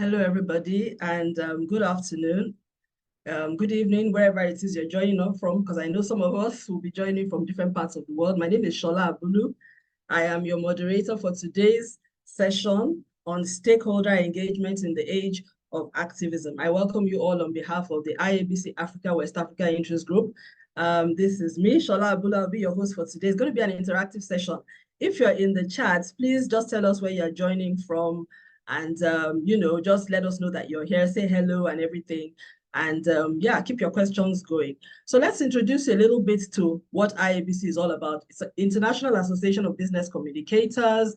Hello, everybody, and good afternoon, good evening, wherever it is you're joining us from, because I know some of us will be joining from different parts of the world. My name is Shola Abulu. I am your moderator for today's session on stakeholder engagement in the age of activism. I welcome you all on behalf of the IABC Africa West Africa Interest Group. This is me, Shola Abulu. I'll be your host for today. It's going to be an interactive session. If you're in the chat, please just tell us where you're joining from, and just let us know that you're here. Say hello and everything. And yeah, keep your questions going. So let's introduce you a little bit to what IABC is all about. It's an International Association of Business Communicators.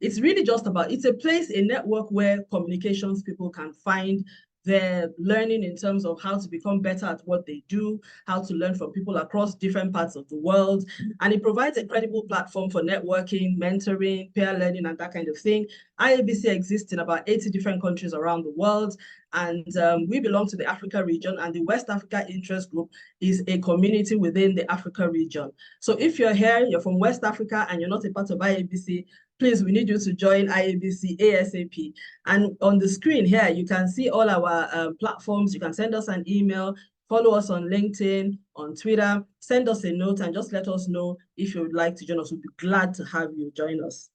It's really just about, it's a place, a network where communications people can find their learning in terms of how to become better at what they do, how to learn from people across different parts of the world. And it provides a credible platform for networking, mentoring, peer learning, and that kind of thing. IABC exists in about 80 different countries around the world. And we belong to the Africa region, and the West Africa Interest Group is a community within the Africa region. So if you're here, you're from West Africa, and you're not a part of IABC, please, we need you to join IABC ASAP. And on the screen here, you can see all our platforms. You can send us an email, follow us on LinkedIn, on Twitter, send us a note, and just let us know if you would like to join us. We'll be glad to have you join us.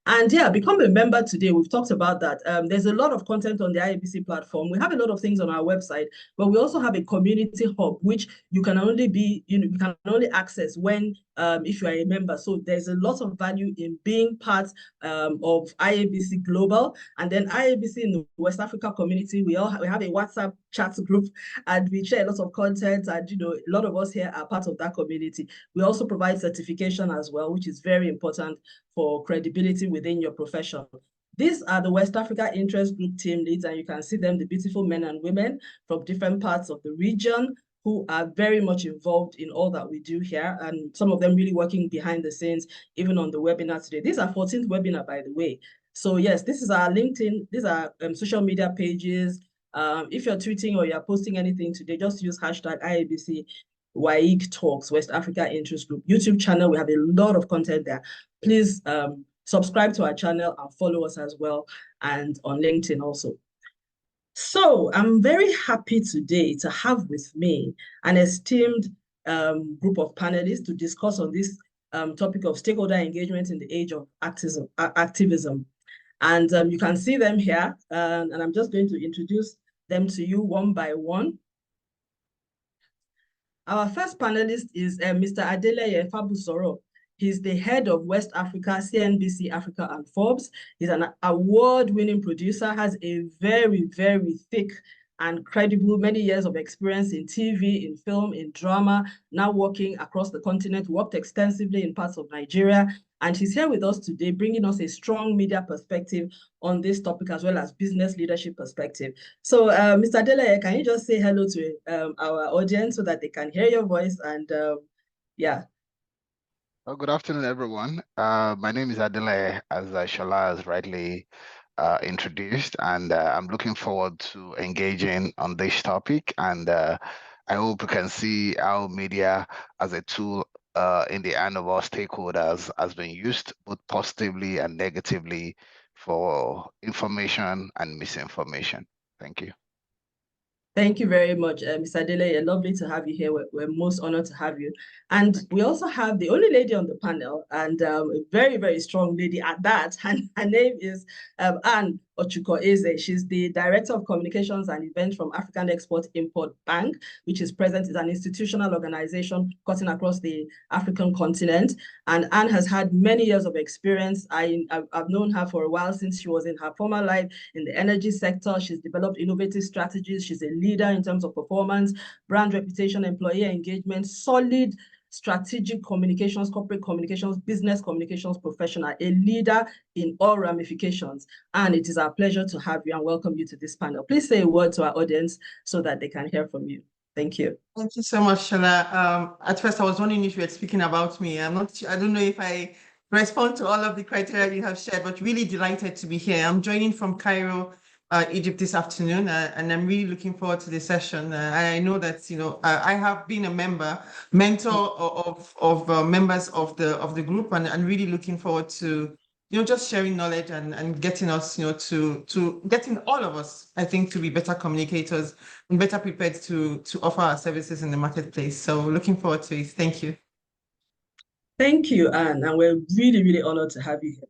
And yeah, become a member today. We've talked about that. There's a lot of content on the IABC platform. We have a lot of things on our website, but we also have a community hub, which you can only you can only access when if you are a member. So there's a lot of value in being part of IABC Global, and then IABC in the West Africa community. We have a WhatsApp chat group, and we share a lot of content, and a lot of us here are part of that community. We also provide certification as well, which is very important for credibility within your profession. These are the West Africa Interest Group team leads, and you can see them, the beautiful men and women from different parts of the region who are very much involved in all that we do here, and some of them really working behind the scenes, even on the webinar today. This is our 14th webinar, by the way. So yes, this is our LinkedIn, these are social media pages. If you're tweeting or you're posting anything today, just use hashtag IABC WAIG Talks, West Africa Interest Group. YouTube channel, we have a lot of content there. Please subscribe to our channel and follow us as well, and on LinkedIn also. So I'm very happy today to have with me an esteemed group of panelists to discuss on this topic of stakeholder engagement in the age of activism. And you can see them here, and I'm just going to introduce them to you one by one. Our first panelist is Mr. Adeleye Fabusoro. He's the head of West Africa, CNBC Africa and Forbes. He's an award-winning producer, has a very, very thick and credible many years of experience in TV, in film, in drama, now working across the continent, worked extensively in parts of Nigeria. And he's here with us today, bringing us a strong media perspective on this topic, as well as business leadership perspective. So, Mr. Adeleye, can you just say hello to our audience so that they can hear your voice? And yeah. Well, good afternoon, everyone. My name is Adeleye, as Shola has rightly introduced, and I'm looking forward to engaging on this topic. And I hope we can see how media as a tool in the hand of our stakeholders has been used both positively and negatively for information and misinformation. Thank you. Thank you very much, Mr. Adeleye. Lovely to have you here. We're most honored to have you. And we also have the only lady on the panel, and a very, very strong lady at that. And her name is Anne Ochukwueze. She's the Director of Communications and Events from African Export-Import Bank, which is present as an institutional organization cutting across the African continent. And Anne has had many years of experience. I've known her for a while, since she was in her former life in the energy sector. She's developed innovative strategies. She's a leader in terms of performance, brand reputation, employee engagement, solid strategic communications, corporate communications, business communications professional, a leader in all ramifications. And it is our pleasure to have you and welcome you to this panel. Please say a word to our audience so that they can hear from you. Thank you. Thank you so much, Shola. At first, I was wondering if you were speaking about me. I don't know if I respond to all of the criteria you have shared, but really delighted to be here. I'm joining from Cairo, Egypt this afternoon, and I'm really looking forward to the session. I know that I have been a mentor of members of the group, and really looking forward to just sharing knowledge and getting us, to getting all of us, I think, to be better communicators and better prepared to offer our services in the marketplace. So looking forward to it. Thank you. Thank you, Anne, and we're really, really honored to have you here.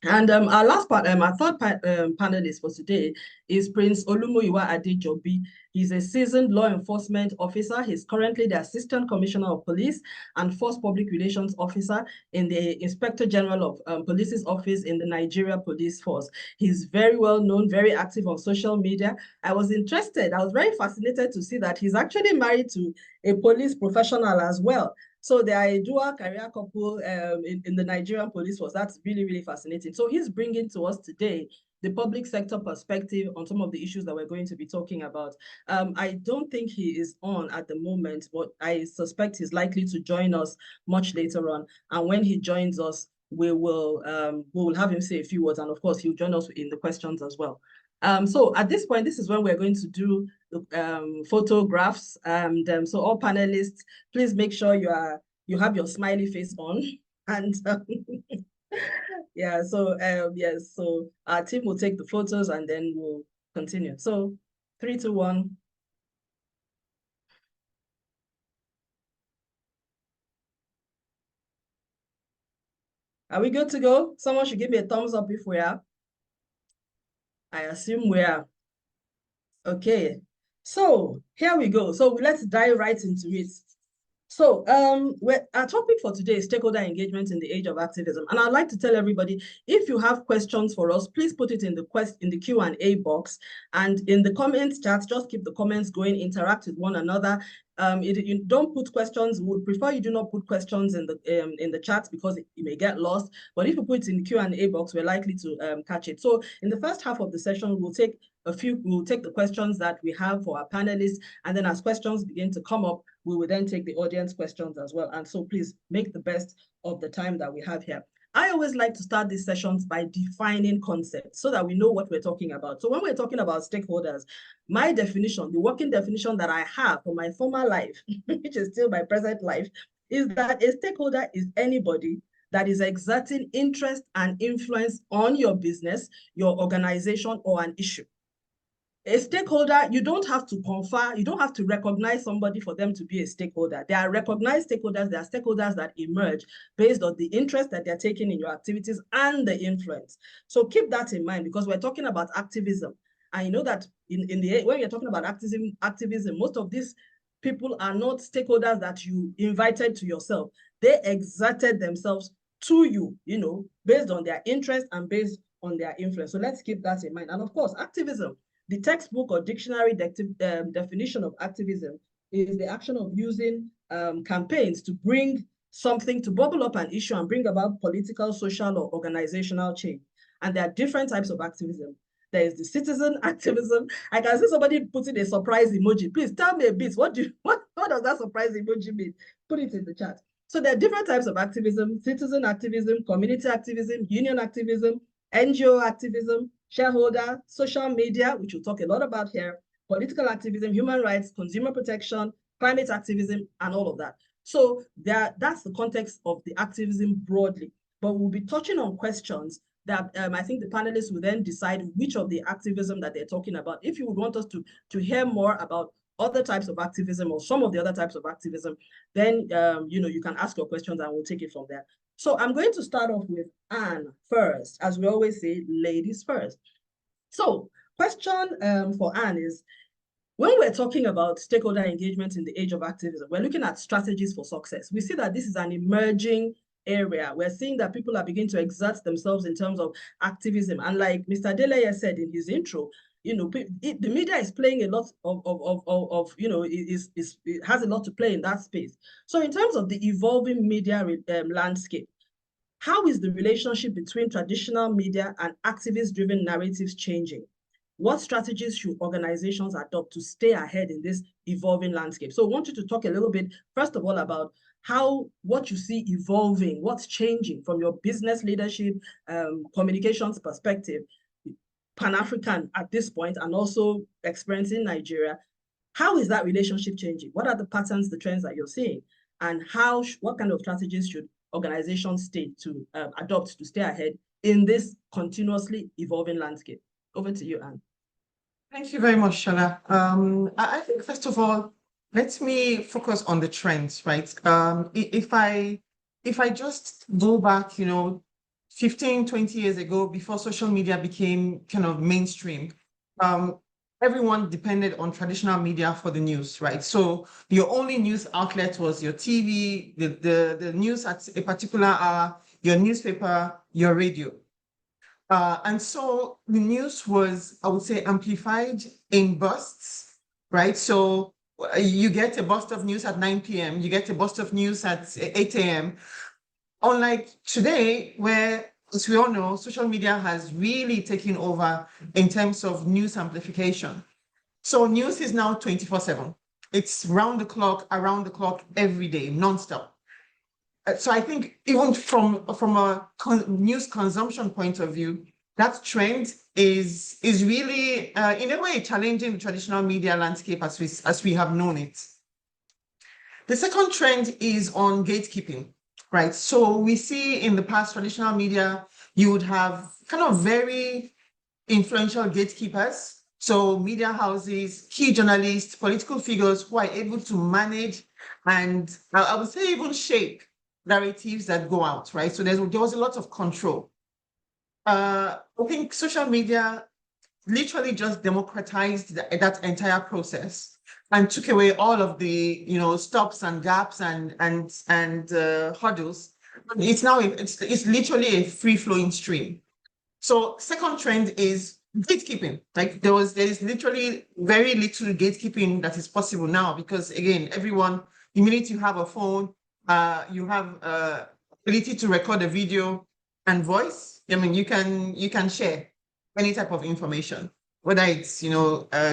And our last part, our third panelist for today is Prince Olumuyiwa Adejobi. He's a seasoned law enforcement officer. He's currently the Assistant Commissioner of Police and Force Public Relations Officer in the Inspector General of Police's Office in the Nigeria Police Force. He's very well known, very active on social media. I was very fascinated to see that he's actually married to a police professional as well. So they are a dual career couple in the Nigerian police force. That's really, really fascinating. So he's bringing to us today the public sector perspective on some of the issues that we're going to be talking about. I don't think he is on at the moment, but I suspect he's likely to join us much later on. And when he joins us, we will have him say a few words. And of course, he'll join us in the questions as well. So at this point, this is when we're going to do photographs. And so all panelists, please make sure you have your smiley face on. And yeah, so yes, so our team will take the photos and then we'll continue. So 3, 2, 1. Are we good to go? Someone should give me a thumbs up if we are. I assume we are. Okay, so here we go. So let's dive right into it. So our topic for today is stakeholder engagement in the age of activism. And I'd like to tell everybody, if you have questions for us, please put it in the Q&A box. And in the comments chat, just keep the comments going, interact with one another. You don't put questions. We would prefer you do not put questions in the chat because it may get lost. But if you put it in the Q&A box, we're likely to catch it. So in the first half of the session, we'll take the questions that we have for our panelists. And then as questions begin to come up, we will then take the audience questions as well. And so please make the best of the time that we have here. I always like to start these sessions by defining concepts so that we know what we're talking about. So when we're talking about stakeholders, my definition, the working definition that I have for my former life, which is still my present life, is that a stakeholder is anybody that is exerting interest and influence on your business, your organization, or an issue. A stakeholder, you don't have to confer, you don't have to recognize somebody for them to be a stakeholder. They are recognized stakeholders, they are stakeholders that emerge based on the interest that they're taking in your activities and the influence. So keep that in mind because we're talking about activism. And you know that when you're talking about activism, most of these people are not stakeholders that you invited to yourself. They exerted themselves to you, based on their interest and based on their influence. So let's keep that in mind. And of course, activism, the textbook or dictionary definition of activism is the action of using campaigns to bring something, to bubble up an issue and bring about political, social, or organizational change. And there are different types of activism. There is the citizen activism. I can see somebody putting a surprise emoji. Please tell me a bit. What does that surprise emoji mean? Put it in the chat. So there are different types of activism: citizen activism, community activism, union activism, NGO activism, shareholder, social media, which we'll talk a lot about here, political activism, human rights, consumer protection, climate activism, and all of that. So that's the context of the activism broadly. But we'll be touching on questions that I think the panelists will then decide which of the activism that they're talking about. If you would want us to hear more about other types of activism or some of the other types of activism, then you can ask your questions and we'll take it from there. So I'm going to start off with Anne first. As we always say, ladies first. So question for Anne is, when we're talking about stakeholder engagement in the age of activism, we're looking at strategies for success. We see that this is an emerging area. We're seeing that people are beginning to exert themselves in terms of activism. And like Mr. Deleye said in his intro, the media is playing a lot it has a lot to play in that space. So in terms of the evolving media landscape, how is the relationship between traditional media and activist-driven narratives changing? What strategies should organizations adopt to stay ahead in this evolving landscape? So I want you to talk a little bit, first of all, about what you see evolving, what's changing from your business leadership, communications perspective, Pan-African at this point, and also experiencing Nigeria. How is that relationship changing? What are the patterns, the trends that you're seeing? And what kind of strategies should organizations stay to adopt to stay ahead in this continuously evolving landscape? Over to you, Anne. Thank you very much, Shola. I think, first of all, let me focus on the trends, right? If I just go back, 15, 20 years ago, before social media became kind of mainstream, everyone depended on traditional media for the news, right? So your only news outlet was your TV, the news at a particular hour, your newspaper, your radio. And so the news was, I would say, amplified in bursts, right? So you get a burst of news at 9 p.m., you get a burst of news at 8 a.m. Unlike today, where, as we all know, social media has really taken over in terms of news amplification. So news is now 24/7. It's round the clock, around the clock, every day, nonstop. So I think even from a news consumption point of view, that trend is really in a way challenging the traditional media landscape as we have known it. The second trend is on gatekeeping, right? So we see in the past traditional media, you would have kind of very influential gatekeepers. So media houses, key journalists, political figures who are able to manage and I would say even shape narratives that go out, right? So there was a lot of control. I think social media literally just democratized that entire process and took away all of the stops and gaps and hurdles. It's now it's literally a free-flowing stream. So second trend is gatekeeping. Like there is literally very little gatekeeping that is possible now because again, everyone, the minute you have a phone, you have ability to record a video and voice. I mean, you can share any type of information, whether it's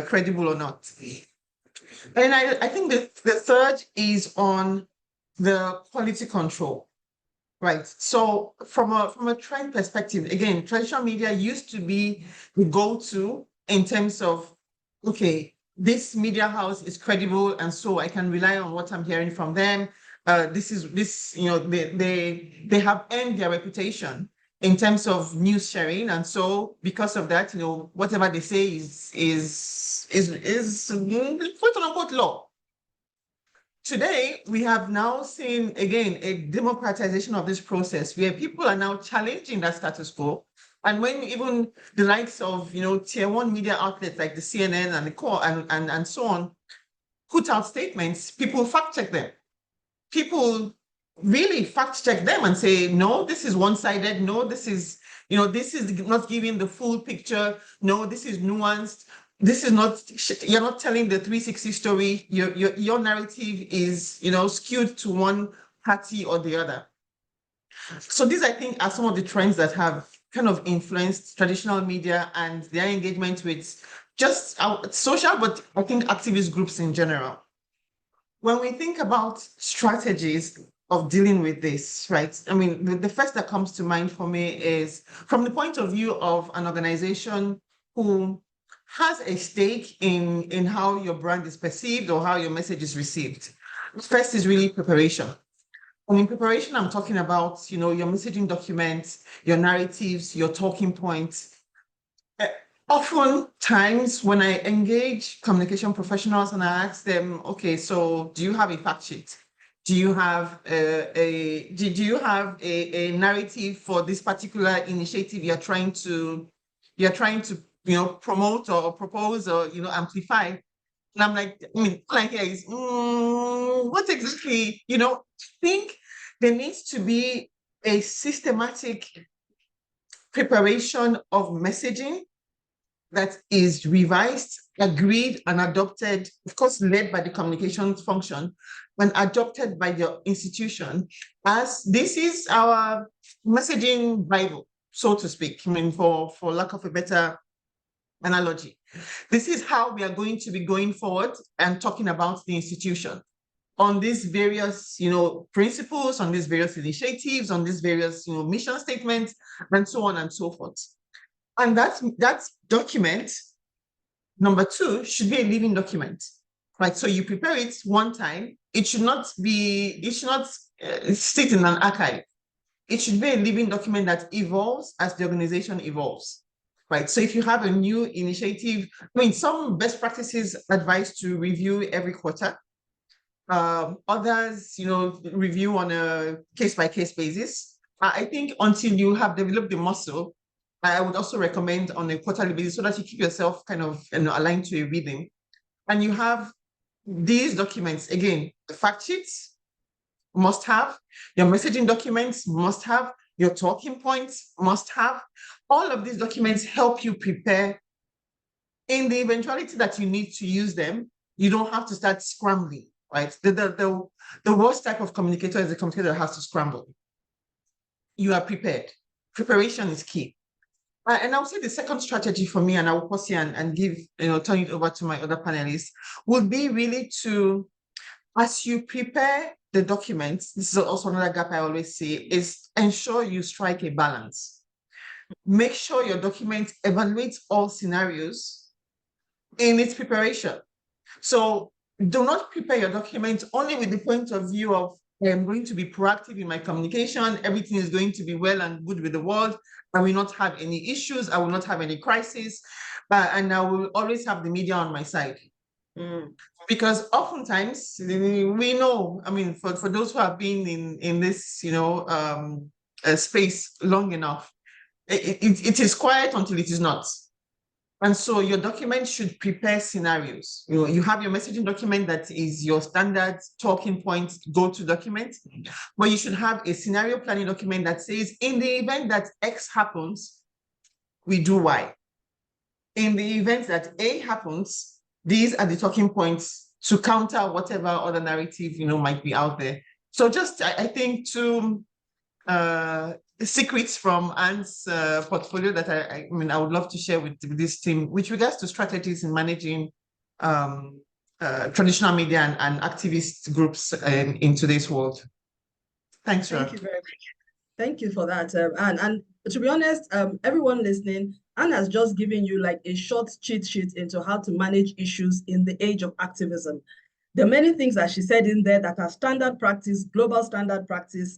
credible or not. And I think the third is on the quality control. Right. So from a trend perspective, again, traditional media used to be the go-to in terms of, okay, this media house is credible, and so I can rely on what I'm hearing from them. They have earned their reputation in terms of news sharing, and so because of that, whatever they say is quote unquote law. Today, we have now seen, again, a democratization of this process where people are now challenging that status quo. And when even the likes of, tier one media outlets like the CNN and the core and so on put out statements, people fact check them. People really fact check them and say, no, this is one-sided. No, this is not giving the full picture. No, this is nuanced. This is not, you're not telling the 360 story. Your narrative is, skewed to one party or the other. So these, I think, are some of the trends that have kind of influenced traditional media and their engagement with just social, but I think activist groups in general. When we think about strategies of dealing with this, right? I mean, the first that comes to mind for me is from the point of view of an organization who has a stake in how your brand is perceived or how your message is received. First is really preparation. And in preparation, I'm talking about, your messaging documents, your narratives, your talking points. Oftentimes when I engage communication professionals and I ask them, okay, so do you have a fact sheet? Do you have a narrative for this particular initiative you're trying to promote or propose or amplify? And I'm like, all I hear is, what exactly? I think there needs to be a systematic preparation of messaging that is revised, agreed, and adopted, of course, led by the communications function, and adopted by the institution, as this is our messaging Bible, so to speak. I mean, for lack of a better analogy, this is how we are going to be going forward and talking about the institution on these various, principles, on these various initiatives, on these various, mission statements, and so on and so forth. And that document, number two, should be a living document, right? So you prepare it one time. It should not sit in an archive. it should be a living document that evolves as the organization evolves, right? So if you have a new initiative, I mean, some best practices advise to review every quarter. Others, review on a case-by-case basis. I think until you have developed the muscle, I would also recommend on a quarterly basis so that you keep yourself kind of aligned to a rhythm. And you have these documents, again, the fact sheets must have, your messaging documents must have, your talking points must have. All of these documents help you prepare. In the eventuality that you need to use them, you don't have to start scrambling, right? The worst type of communicator is the communicator that has to scramble. You are prepared. Preparation is key. And I would say the second strategy for me, and I will pause here and give, turn it over to my other panelists, would be really to, as you prepare the documents, this is also another gap I always say, is ensure you strike a balance. Make sure your document evaluates all scenarios in its preparation. So do not prepare your document only with the point of view of, I'm going to be proactive in my communication, everything is going to be well and good with the world, I will not have any issues, I will not have any crisis, and I will always have the media on my side. Because oftentimes, we know, I mean, for those who have been in this, space long enough, it is quiet until it is not. And so your document should prepare scenarios. You have your messaging document that is your standard talking points go-to document, but you should have a scenario planning document that says, in the event that X happens, we do Y. In the event that A happens, these are the talking points to counter whatever other narrative, might be out there. So just, I think, two secrets from Anne's portfolio that I would love to share with this team, with regards to strategies in managing traditional media and activist groups in today's world. Thanks, Thank you very much. Thank you for that, Anne. And to be honest, everyone listening, Anne has just given you like a short cheat sheet into how to manage issues in the age of activism. There are many things that she said in there that are standard practice, global standard practice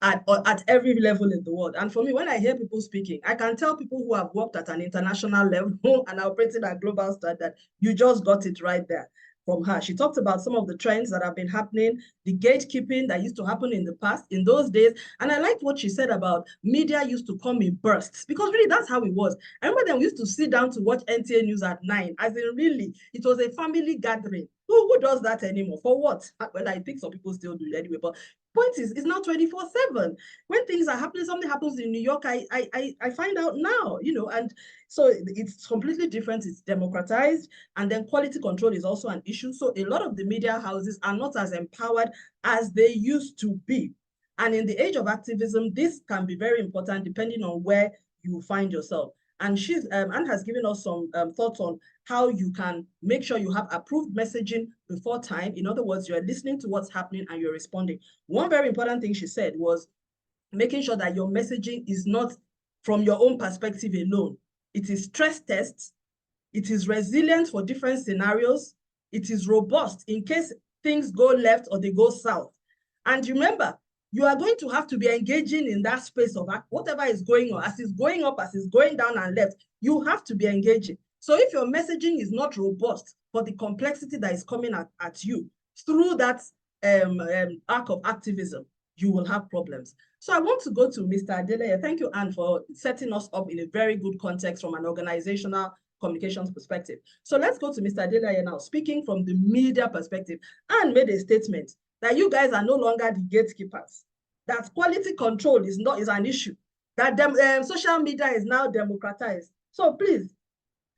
at every level in the world. And for me, when I hear people speaking, I can tell people who have worked at an international level and are operating at global standard, you just got it right there from her. She talked about some of the trends that have been happening, the gatekeeping that used to happen in the past, in those days. And I liked what she said about media used to come in bursts, because really that's how it was. I remember then we used to sit down to watch NTA News at 9, as in really, it was a family gathering. Who does that anymore? For what? Well, I think some people still do it anyway, but point is, it's not 24/7. When things are happening, something happens in New York, I find out now, and so it's completely different. It's democratized, and then quality control is also an issue. So a lot of the media houses are not as empowered as they used to be. And in the age of activism, this can be very important depending on where you find yourself. And Anne has given us some thoughts on how you can make sure you have approved messaging before time. In other words, you're listening to what's happening and you're responding. One very important thing she said was making sure that your messaging is not from your own perspective alone. It is stress tests. It is resilient for different scenarios. It is robust in case things go left or they go south. And remember, you are going to have to be engaging in that space of whatever is going on, as it's going up, as it's going down and left, you have to be engaging. So if your messaging is not robust for the complexity that is coming at you through that arc of activism, you will have problems. So I want to go to Mr. Adeleye. Thank you, Anne, for setting us up in a very good context from an organizational communications perspective. So let's go to Mr. Adeleye now, speaking from the media perspective. Anne made a statement that you guys are no longer the gatekeepers, that quality control is an issue, that social media is now democratized. So please,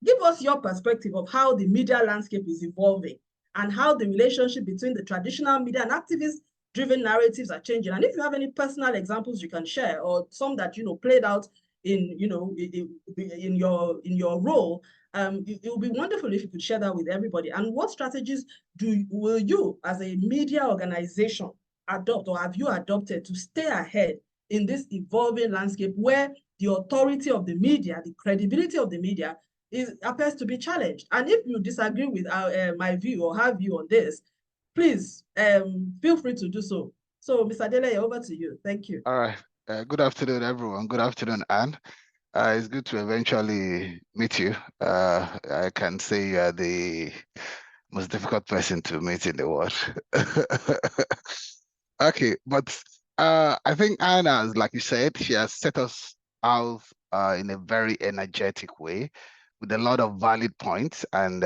give us your perspective of how the media landscape is evolving and how the relationship between the traditional media and activist-driven narratives are changing. And if you have any personal examples you can share, or some that played out in your role, it would be wonderful if you could share that with everybody. And what strategies will you, as a media organization, adopt, or have you adopted to stay ahead in this evolving landscape where the authority of the media, the credibility of the media, appears to be challenged? And if you disagree with my view or have view on this, please feel free to do so. So, Mr. Adeleye, over to you. Thank you. All right. Good afternoon, everyone. Good afternoon, Anne. It's good to eventually meet you. I can say you are the most difficult person to meet in the world. Okay, but I think Anna, like you said, she has set us out in a very energetic way with a lot of valid points, and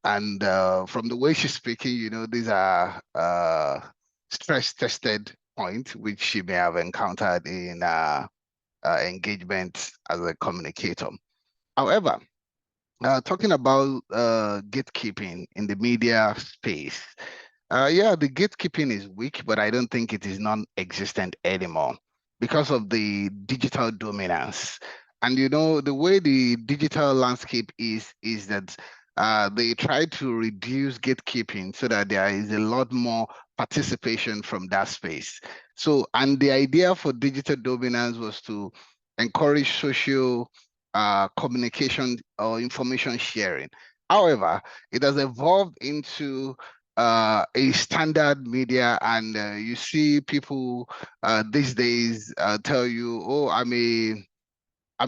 from the way she's speaking, these are stress-tested points which she may have encountered in engagement as a communicator. However, talking about gatekeeping in the media space, yeah, the gatekeeping is weak, but I don't think it is non-existent anymore because of the digital dominance. And the way the digital landscape is that they try to reduce gatekeeping so that there is a lot more participation from that space. So, and the idea for digital dominance was to encourage social communication or information sharing. However, it has evolved into a standard media, and you see people these days tell you, "Oh, I'm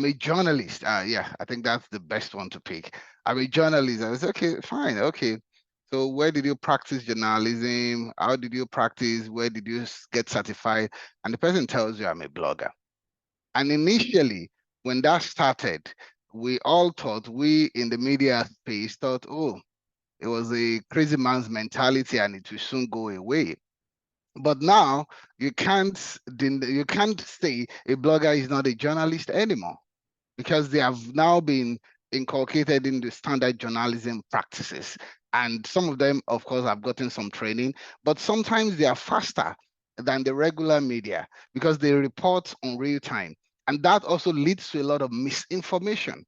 a journalist." Yeah, I think that's the best one to pick. I'm a journalist. I was okay, fine, okay. So where did you practice journalism? How did you practice? Where did you get certified? And the person tells you, "I'm a blogger." And initially, when that started, we all thought, we in the media space thought, oh, it was a crazy man's mentality and it will soon go away. But now you can't say a blogger is not a journalist anymore because they have now been inculcated in the standard journalism practices. And some of them, of course, have gotten some training, but sometimes they are faster than the regular media because they report on real time. And that also leads to a lot of misinformation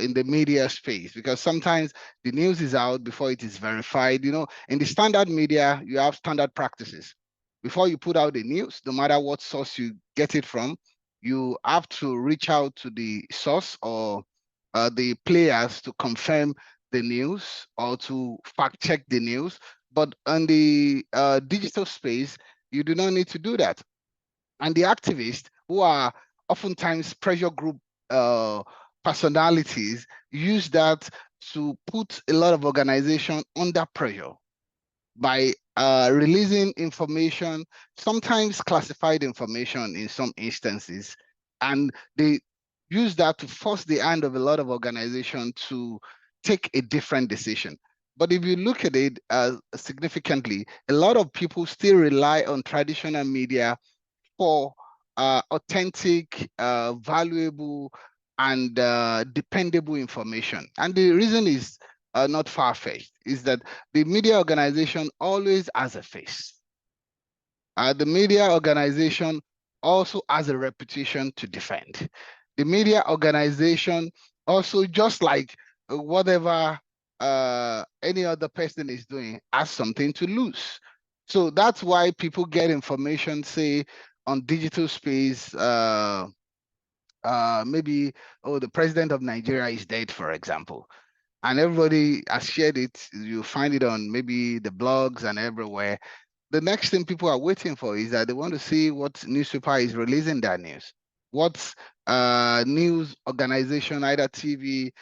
in the media space because sometimes the news is out before it is verified. In the standard media, you have standard practices. Before you put out the news, no matter what source you get it from, you have to reach out to the source or the players to confirm the news or to fact check the news. But on the digital space, you do not need to do that. And the activists, who are oftentimes pressure group uh, personalities, use that to put a lot of organization under pressure by releasing information, sometimes classified information in some instances, and they use that to force the hand of a lot of organization to take a different decision. But if you look at it significantly, a lot of people still rely on traditional media for authentic, valuable, and dependable information. And the reason is not far-fetched, is that the media organization always has a face. The media organization also has a reputation to defend. The media organization also, just like whatever any other person is doing, has something to lose. So that's why people get information, say, on digital space, maybe, oh, the president of Nigeria is dead, for example, and everybody has shared it. You find it on maybe the blogs and everywhere. The next thing people are waiting for is that they want to see what newspaper is releasing that news. What news organization, either TV,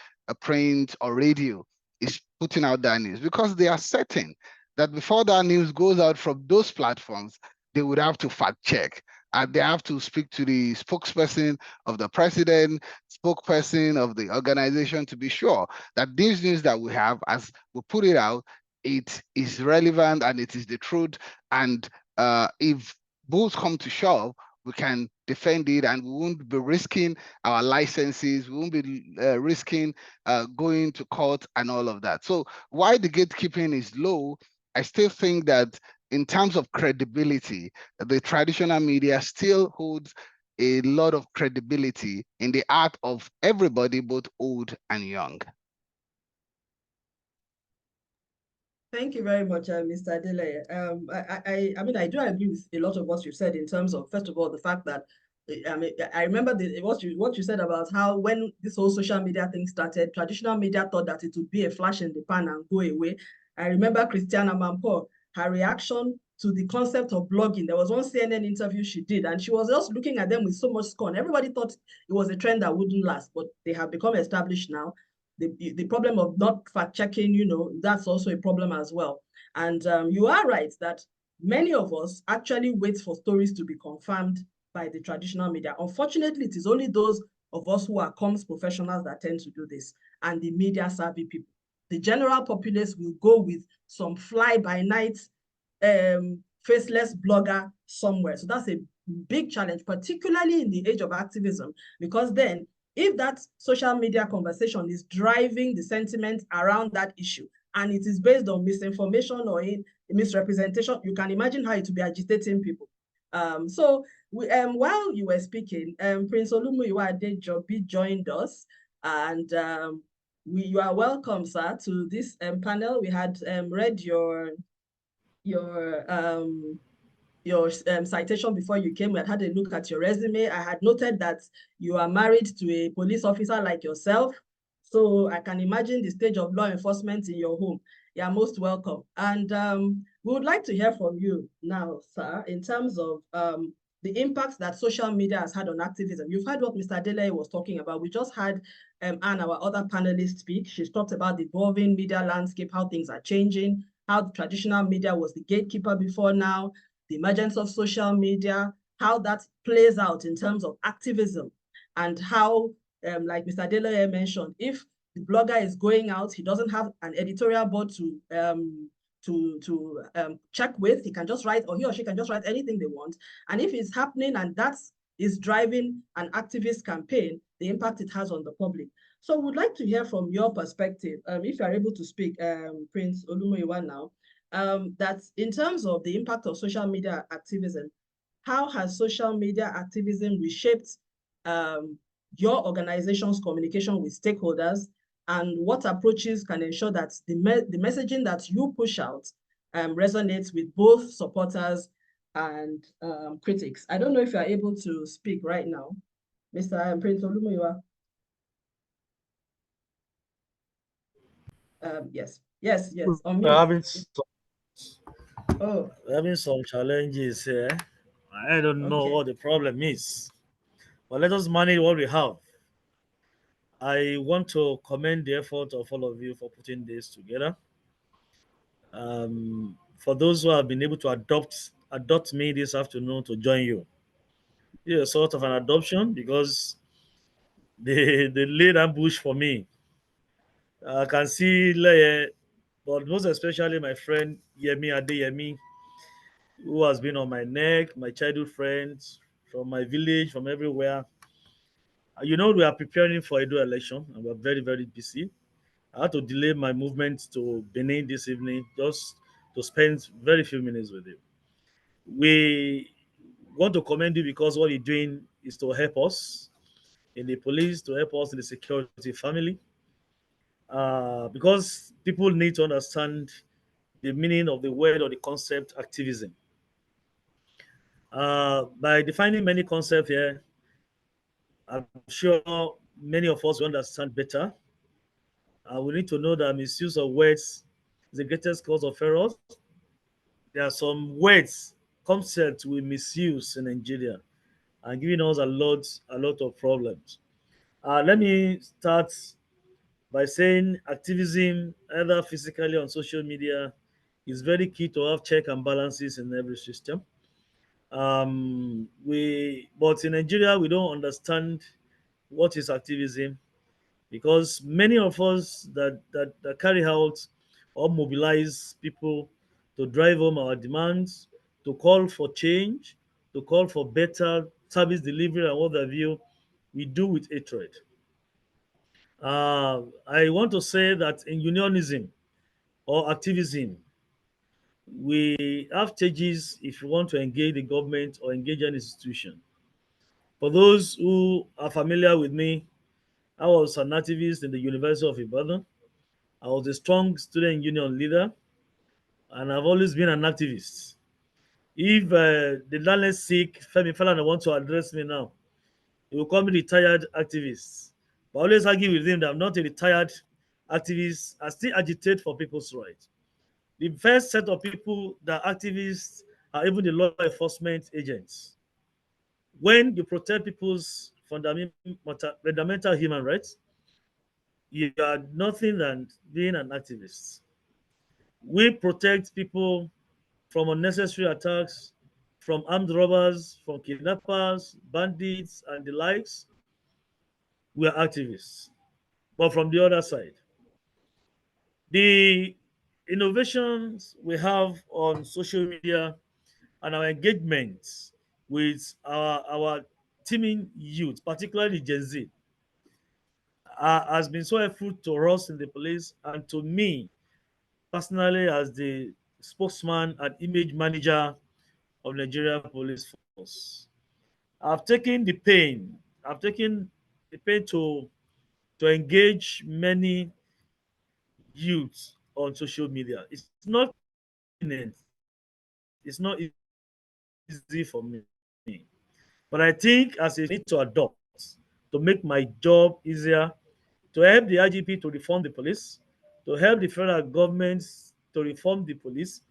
print, or radio, is putting out that news, because they are certain that before that news goes out from those platforms, they would have to fact check. And they have to speak to the spokesperson of the president, spokesperson of the organization, to be sure that this news that we have, as we put it out, it is relevant and it is the truth. And if bulls come to shove, we can defend it, and we won't be risking our licenses. We won't be risking going to court and all of that. So while the gatekeeping is low, I still think that in terms of credibility, the traditional media still holds a lot of credibility in the art of everybody, both old and young. Thank you very much, Mr. Adele. I mean, I do agree with a lot of what you said in terms of, first of all, the fact that I mean, I remember what you said about how when this whole social media thing started, traditional media thought that it would be a flash in the pan and go away. I remember Christiana Mampo, her reaction to the concept of blogging. There was one CNN interview she did, and she was just looking at them with so much scorn. Everybody thought it was a trend that wouldn't last, but they have become established now. The problem of not fact-checking, you know, that's also a problem as well. And you are right that many of us actually wait for stories to be confirmed by the traditional media. Unfortunately, it is only those of us who are comms professionals that tend to do this, and the media savvy people. The general populace will go with some fly-by-night faceless blogger somewhere. So that's a big challenge, particularly in the age of activism, because then if that social media conversation is driving the sentiment around that issue, and it is based on misinformation or misrepresentation, you can imagine how it will be agitating people. So while you were speaking, Prince Olumuyiwa Adejobi joined us, and you are welcome, sir, to this panel. We had read your citation before you came. We had a look at your resume. I had noted that you are married to a police officer like yourself. So I can imagine the stage of law enforcement in your home. You're most welcome. And we would like to hear from you now, sir, in terms of the impact that social media has had on activism. You've heard what Mr. Adele was talking about. We just had Anne, our other panelist, speak. She's talked about the evolving media landscape, how things are changing, how the traditional media was the gatekeeper before now, the emergence of social media, how that plays out in terms of activism, and how, like Mr. Delaware mentioned, if the blogger is going out, he doesn't have an editorial board to check with. He can just write, or he or she can just write anything they want. And if it's happening and that is driving an activist campaign, the impact it has on the public. So we'd like to hear from your perspective, if you're able to speak, Prince Olumuyiwa now, that in terms of the impact of social media activism, how has social media activism reshaped your organization's communication with stakeholders, and what approaches can ensure that the messaging that you push out resonates with both supporters and critics? I don't know if you're able to speak right now, Mr. Prince Olumuyiwa. Yes. We're having some challenges here. I don't know what the problem is, but let us manage what we have. I want to commend the effort of all of you for putting this together. For those who have been able to adopt me this afternoon to join you, it's a sort of an adoption because they laid ambush for me. I can see, but most especially my friend Yemi Adeyemi, who has been on my neck, my childhood friends from my village, from everywhere. You know, we are preparing for Edo election and we're very, very busy. I had to delay my movement to Benin this evening just to spend very few minutes with you. We want to commend you because what you're doing is to help us in the police, to help us in the security family. Because people need to understand the meaning of the word or the concept activism. By defining many concepts here, I'm sure many of us will understand better. We need to know that misuse of words is the greatest cause of errors. There are some words, concepts we misuse in Nigeria and giving us a lot of problems. Let me start by saying activism, either physically on social media, is very key to have check and balances in every system. But in Nigeria, we don't understand what is activism because many of us that carry out or mobilize people to drive home our demands, to call for change, to call for better service delivery and what have you, we do with hatred. I want to say that in unionism or activism, we have stages if you want to engage the government or engage an institution. For those who are familiar with me, I was an activist in the University of Ibadan. I was a strong student union leader, and I've always been an activist. If the landlord sick, Femi Falana want to address me now, he will call me retired activist. But I always argue with him that I'm not a retired activist. I still agitate for people's rights. The first set of people that activists even the law enforcement agents. When you protect people's fundamental human rights, you are nothing than being an activist. We protect people from unnecessary attacks, from armed robbers, from kidnappers, bandits, and the likes. We are activists. But from the other side, the innovations we have on social media and our engagement with our teaming youth, particularly Gen Z, has been so helpful to us in the police and to me personally as the spokesman and image manager of Nigeria Police Force. I've taken the pain. I've taken the pain to engage many youths on social media. It's not convenient. It's not easy for me. But I think as a need to adopt to make my job easier, to help the IGP to reform the police, to help the federal government to reform the police,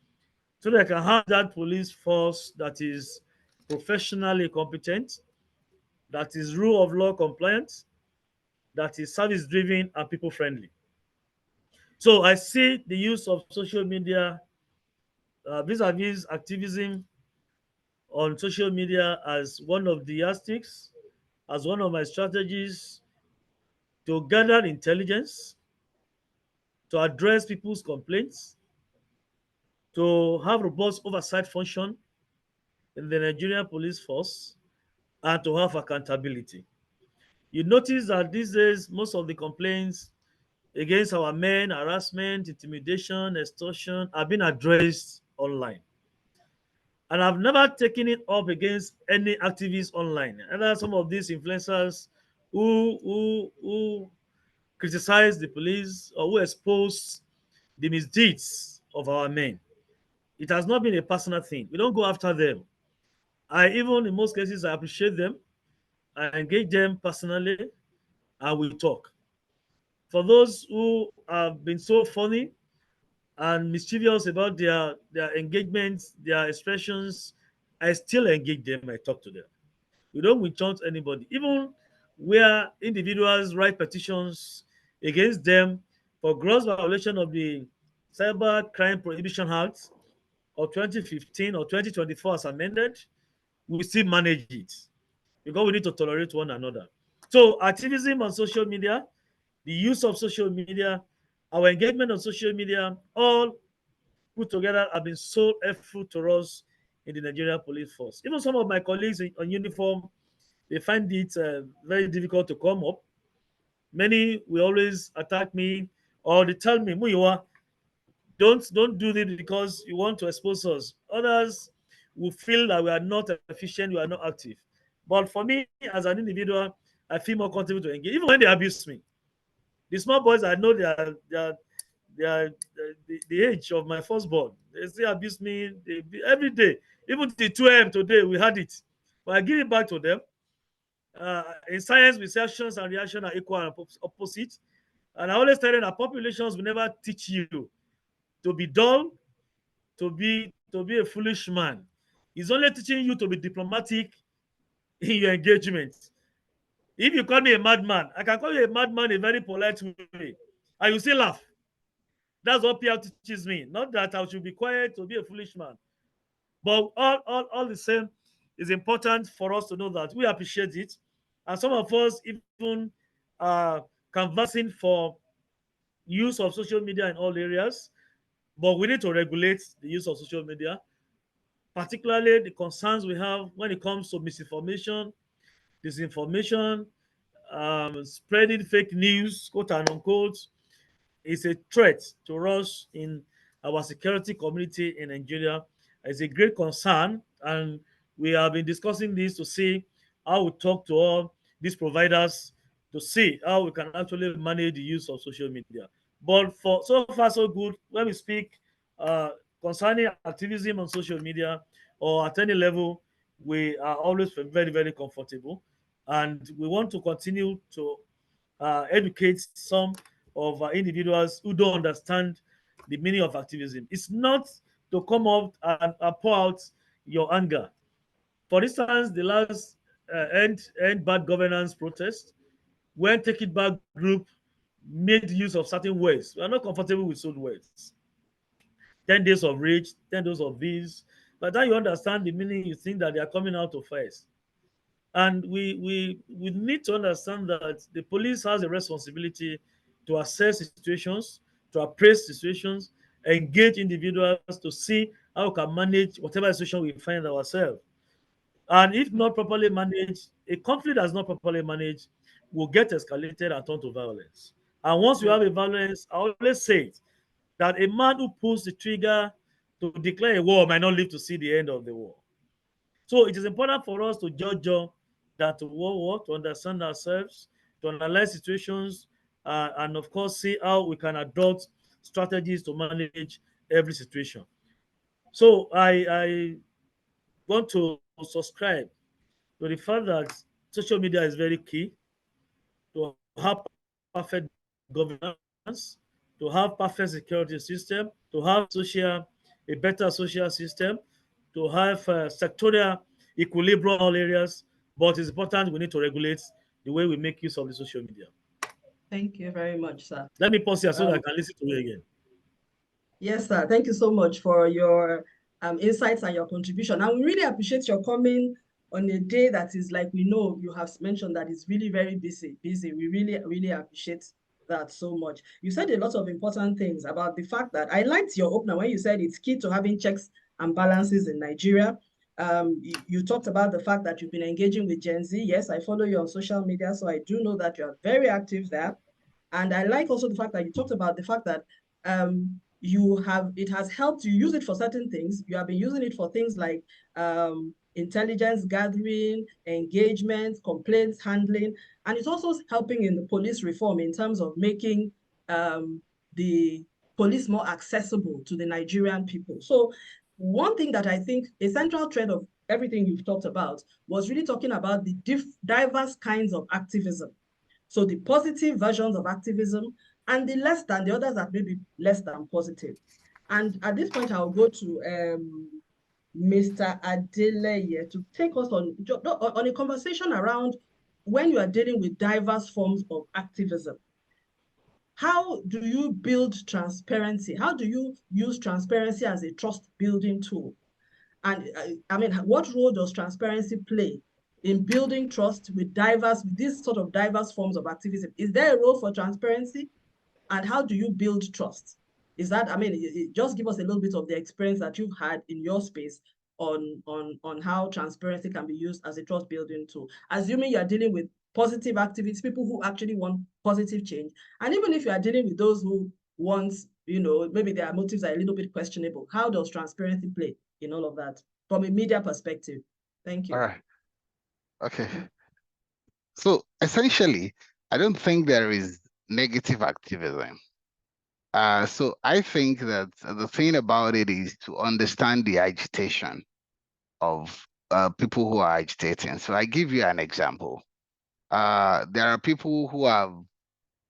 so that I can have that police force that is professionally competent, that is rule of law compliant, that is service driven and people friendly. So I see the use of social media vis-a-vis activism on social media as one of the yardsticks, as one of my strategies to gather intelligence, to address people's complaints, to have robust oversight function in the Nigerian police force, and to have accountability. You notice that these days, most of the complaints against our men, harassment, intimidation, extortion, have been addressed online. And I've never taken it up against any activists online. And there are some of these influencers who criticize the police or who expose the misdeeds of our men. It has not been a personal thing. We don't go after them. I even, in most cases, I appreciate them. I engage them personally and we talk. For those who have been so funny and mischievous about their engagements, their expressions, I still engage them. I talk to them. We don't witch-hunt anybody. Even where individuals write petitions against them for gross violation of the Cyber Crime Prohibition Act of 2015 or 2024 as amended, we still manage it because we need to tolerate one another. So activism on social media, the use of social media, our engagement on social media, all put together have been so helpful to us in the Nigeria Police Force. Even some of my colleagues on uniform, they find it very difficult to come up. Many will always attack me or they tell me, Muyiwa, don't do this because you want to expose us. Others will feel that we are not efficient, we are not active. But for me, as an individual, I feel more comfortable to engage. Even when they abuse me, the small boys, I know they are the age of my firstborn. They still abuse me every day. Even the 2 a.m. today, we had it. But I give it back to them. In science, reactions and reaction are equal and opposite. And I always tell them that populations will never teach you to be dull, to be a foolish man. It's only teaching you to be diplomatic in your engagement. If you call me a madman, I can call you a madman in a very polite way, and you still laugh. That's what PR teaches me. Not that I should be quiet to be a foolish man. But all the same, it's important for us to know that we appreciate it. And some of us even canvassing for use of social media in all areas. But we need to regulate the use of social media, particularly the concerns we have when it comes to misinformation, disinformation, spreading fake news, quote and unquote, is a threat to us in our security community in Nigeria. It's a great concern, and we have been discussing this to see how we talk to all these providers to see how we can actually manage the use of social media. But for so far so good, when we speak uh, concerning activism on social media or at any level, we are always very very comfortable, and we want to continue to educate some of individuals who don't understand the meaning of activism. It's not to come up and pour out your anger. For instance, the last end bad governance protest, when Take It Back group made use of certain words, we are not comfortable with those words. 10 days of rage, 10 days of this. By the time you understand the meaning, you think that they are coming out to fight. And we need to understand that the police has a responsibility to assess situations, to appraise situations, engage individuals to see how we can manage whatever situation we find ourselves. And if not properly managed, a conflict that's not properly managed will get escalated and turn to violence. And once you have a violence, I always say it, that a man who pulls the trigger to declare a war might not live to see the end of the war. So it is important for us to judge that war, to understand ourselves, to analyze situations, and of course see how we can adopt strategies to manage every situation. So I want to subscribe to the fact that social media is very key to have perfect governance, to have perfect security system, to have a better social system, to have sectorial equilibrium in all areas. But it's important we need to regulate the way we make use of the social media. Thank you very much, sir. Let me pause here so that I Um, can listen to you again. Yes, sir. Thank you so much for your insights and your contribution. And we really appreciate your coming on a day that is, like we know you have mentioned, that is really very busy. We really, really appreciate that so much. You said a lot of important things about the fact that I liked your opener when you said it's key to having checks and balances in Nigeria. You talked about the fact that you've been engaging with Gen Z. Yes, I follow you on social media, so I do know that you are very active there. And I like also the fact that you talked about the fact that it has helped you use it for certain things. You have been using it for things like intelligence gathering, engagement, complaints handling, and it's also helping in the police reform in terms of making the police more accessible to the Nigerian people. So one thing that I think a central thread of everything you've talked about was really talking about the diverse kinds of activism. So the positive versions of activism and the others that may be less than positive. And at this point, I'll go to Mr. Adeleye to take us on a conversation around when you are dealing with diverse forms of activism. How do you build transparency? How do you use transparency as a trust building tool? And I mean, what role does transparency play in building trust with these sort of diverse forms of activism? Is there a role for transparency? And how do you build trust? Is that, I mean, just give us a little bit of the experience that you've had in your space on how transparency can be used as a trust building tool. Assuming you're dealing with positive activists, people who actually want positive change. And even if you are dealing with those who want, maybe their motives are a little bit questionable, how does transparency play in all of that from a media perspective? Thank you. All right. Okay. So essentially, I don't think there is negative activism. So I think that the thing about it is to understand the agitation of people who are agitating. So I give you an example. There are people who have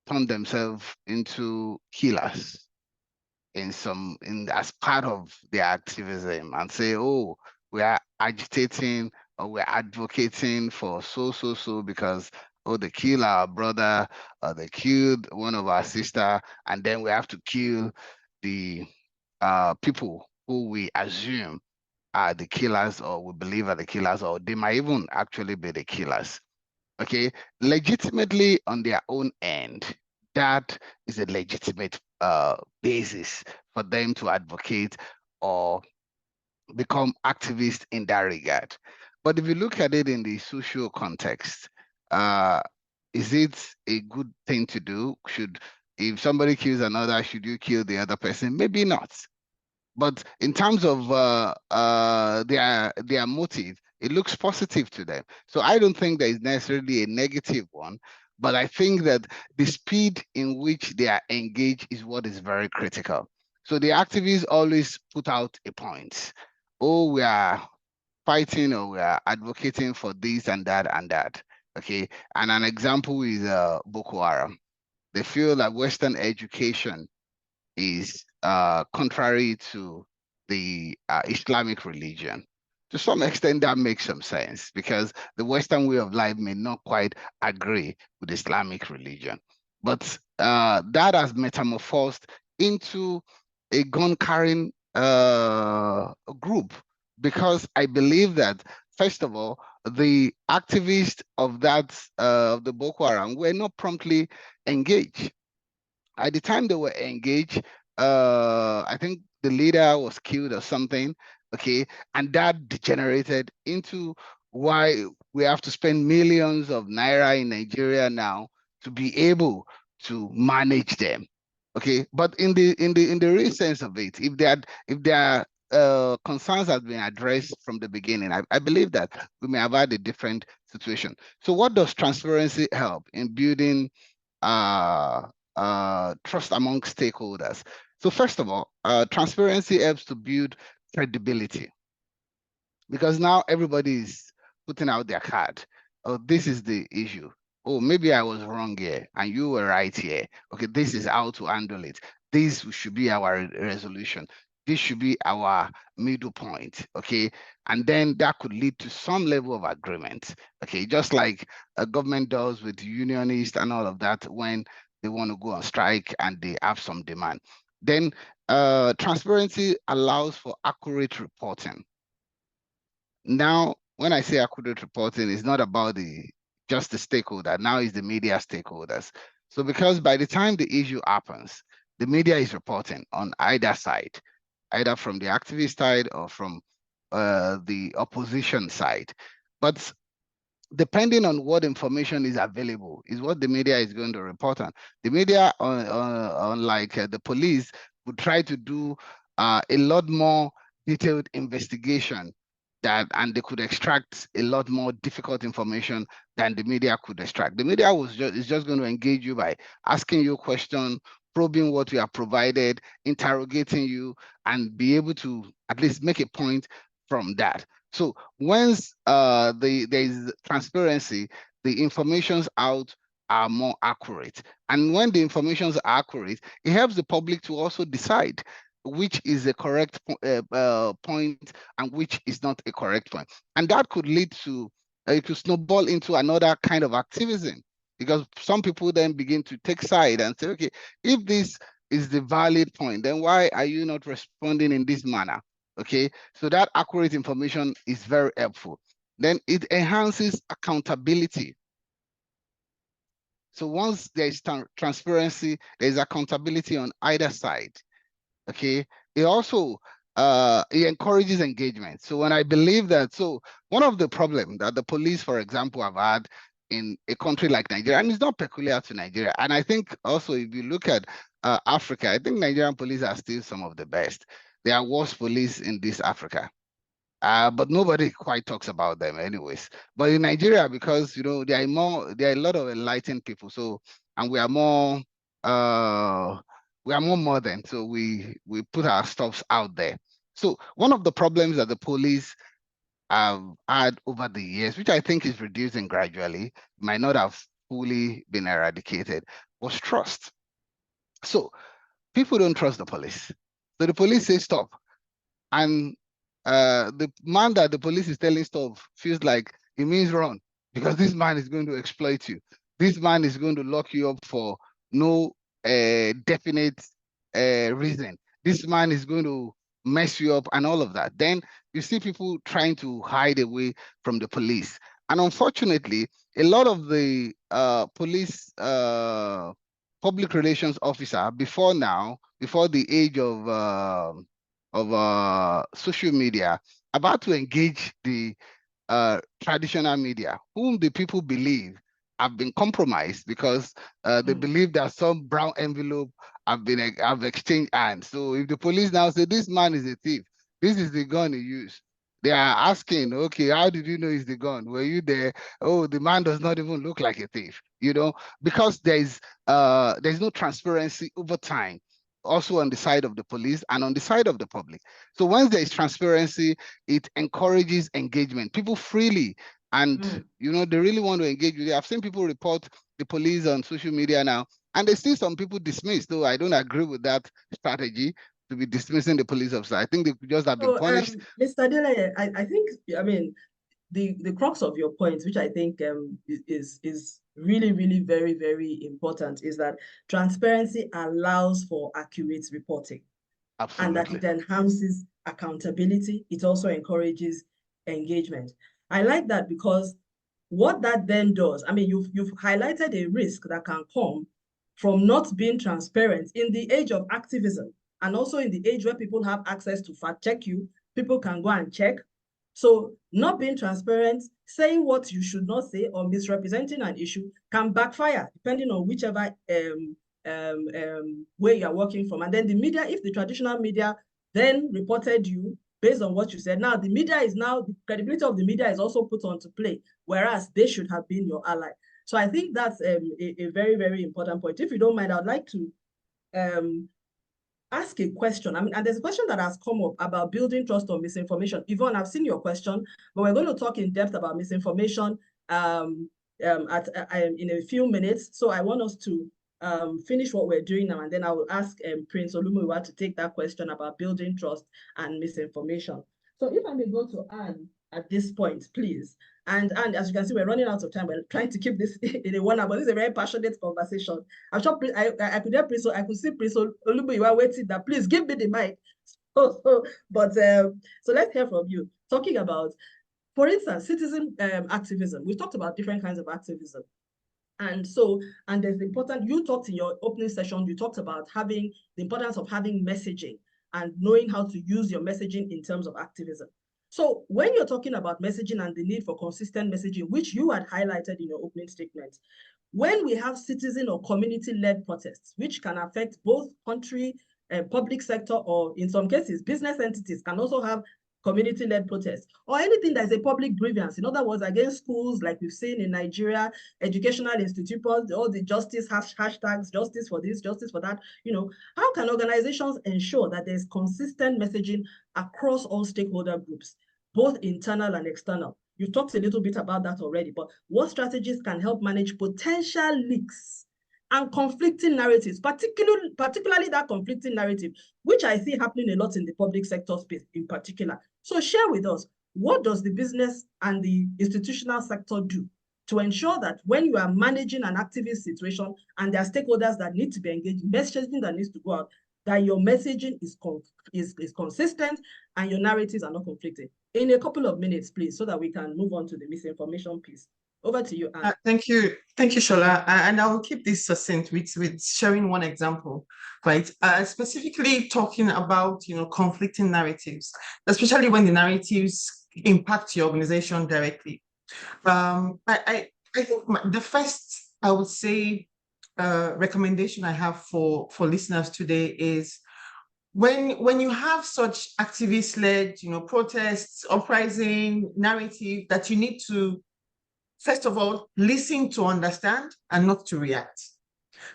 turned themselves into killers as part of their activism and say, oh, we are agitating or we're advocating for so because they kill our brother or they killed one of our sister, and then we have to kill the people who we assume are the killers or we believe are the killers, or they might even actually be the killers. Okay, legitimately on their own end, that is a legitimate basis for them to advocate or become activists in that regard. But if you look at it in the social context, is it a good thing to do? If somebody kills another, should you kill the other person? Maybe not. But in terms of their motive, it looks positive to them. So I don't think there is necessarily a negative one, but I think that the speed in which they are engaged is what is very critical. So the activists always put out a point. Oh, we are fighting or we are advocating for this and that and that. Okay. And an example is Boko Haram. They feel that Western education is contrary to the Islamic religion. To some extent, that makes some sense because the Western way of life may not quite agree with Islamic religion. But that has metamorphosed into a gun-carrying group because I believe that, first of all, the activists of the Boko Haram were not promptly engaged. At the time they were engaged, I think the leader was killed or something. Okay, and that degenerated into why we have to spend millions of naira in Nigeria now to be able to manage them. Okay, but in the real sense of it, if their concerns had been addressed from the beginning, I believe that we may have had a different situation. So what does transparency help in building uh, trust among stakeholders? So first of all, transparency helps to build credibility because now everybody is putting out their card. Oh, this is the issue. Oh, maybe I was wrong here and you were right here. Okay, this is how to handle it. This should be our resolution. This should be our middle point. Okay, and then that could lead to some level of agreement. Okay, just like a government does with unionists and all of that when they want to go on strike and they have some demand. Then transparency allows for accurate reporting. Now, when I say accurate reporting, it's not about just the stakeholder. Now it's the media stakeholders. So because by the time the issue happens, the media is reporting on either side, either from the activist side or from the opposition side. But depending on what information is available is what the media is going to report on. The media, unlike the police, would try to do a lot more detailed investigation and they could extract a lot more difficult information than the media could extract. The media is just going to engage you by asking you a question, probing what you have provided, interrogating you, and be able to at least make a point from that. So once there is transparency, the informations out are more accurate. And when the informations are accurate, it helps the public to also decide which is a correct point and which is not a correct point. And that could lead to, it could snowball into another kind of activism because some people then begin to take side and say, okay, if this is the valid point, then why are you not responding in this manner? Okay, so that accurate information is very helpful. Then it enhances accountability. So once there is transparency, there is accountability on either side. Okay, it also it encourages engagement. So when I believe that, so one of the problems that the police, for example, have had in a country like Nigeria, and it's not peculiar to Nigeria, and I think also if you look at Africa, I think Nigerian police are still some of the best. They are worst police in this Africa. But nobody quite talks about them anyways. But in Nigeria, because there are a lot of enlightened people, so and we are more modern, so we put our stuffs out there. So one of the problems that the police have had over the years, which I think is reducing gradually, might not have fully been eradicated, was trust. So people don't trust the police. So the police say stop, and the man that the police is telling stuff feels like it means run because this man is going to exploit you. This man is going to lock you up for no definite reason. This man is going to mess you up and all of that. Then you see people trying to hide away from the police. And unfortunately, a lot of the police public relations officer before the age of social media, about to engage the traditional media, whom the people believe have been compromised because they believe that some brown envelope have exchanged hands. So if the police now say this man is a thief, this is the gun he used, they are asking, okay, how did you know it's the gun? Were you there? Oh, the man does not even look like a thief, because there's no transparency over time, also on the side of the police and on the side of the public. So once there is transparency, it encourages engagement. People freely, and they really want to engage with you. I've seen people report the police on social media now, and they see some people dismiss, though I don't agree with that strategy. to be dismissing the police officer. I think they could just have been So, punished. Mr. Dele, I think, I mean, the crux of your point, which I think is really, really very, very important, is that transparency allows for accurate reporting, and that Absolutely. it enhances accountability. It also encourages engagement. I like that because what that then does, I mean, you've highlighted a risk that can come from not being transparent in the age of activism, and also in the age where people have access to fact check you, people can go and check. So not being transparent, saying what you should not say, or misrepresenting an issue can backfire depending on whichever way you're working from. And then the media, if the traditional media then reported you based on what you said, now the media is now, the credibility of the media is also put onto play, whereas they should have been your ally. So I think that's a very, very important point. If you don't mind, I'd like to ask a question. I mean, and there's a question that has come up about building trust on misinformation. Yvonne, I've seen your question, but we're going to talk in depth about misinformation in a few minutes. So I want us to finish what we're doing now, and then I will ask Prince Olumuyiwa to take that question about building trust and misinformation. So if I may go to Anne at this point, please. And as you can see, we're running out of time. We're trying to keep this in a 1 hour, but this is a very passionate conversation. I'm sure I could hear Prince, I could see Prince Olumuyiwa waiting that please give me the mic. So let's hear from you. Talking about, for instance, citizen activism. We talked about different kinds of activism. And there's important, you talked in your opening session, you talked about the importance of having messaging and knowing how to use your messaging in terms of activism. So when you're talking about messaging and the need for consistent messaging, which you had highlighted in your opening statement, when we have citizen or community-led protests, which can affect both country, public sector, or in some cases, business entities can also have community-led protests, or anything that is a public grievance, in other words, against schools, like we've seen in Nigeria, educational institutions, all the justice hashtags, justice for this, justice for that, how can organizations ensure that there's consistent messaging across all stakeholder groups, both internal and external? You've talked a little bit about that already, but what strategies can help manage potential leaks and conflicting narratives, particularly that conflicting narrative, which I see happening a lot in the public sector space in particular? So share with us, what does the business and the institutional sector do to ensure that when you are managing an activist situation and there are stakeholders that need to be engaged, messaging that needs to go out, that your messaging is consistent and your narratives are not conflicting? In a couple of minutes, please, so that we can move on to the misinformation piece. Over to you, Anne. Thank you, Shola. And I will keep this succinct with sharing one example, right? Specifically talking about conflicting narratives, especially when the narratives impact your organization directly. I think the first, I would say, recommendation I have for listeners today is when you have such activist-led, protests, uprising, narrative that you need to, first of all, listen to understand and not to react.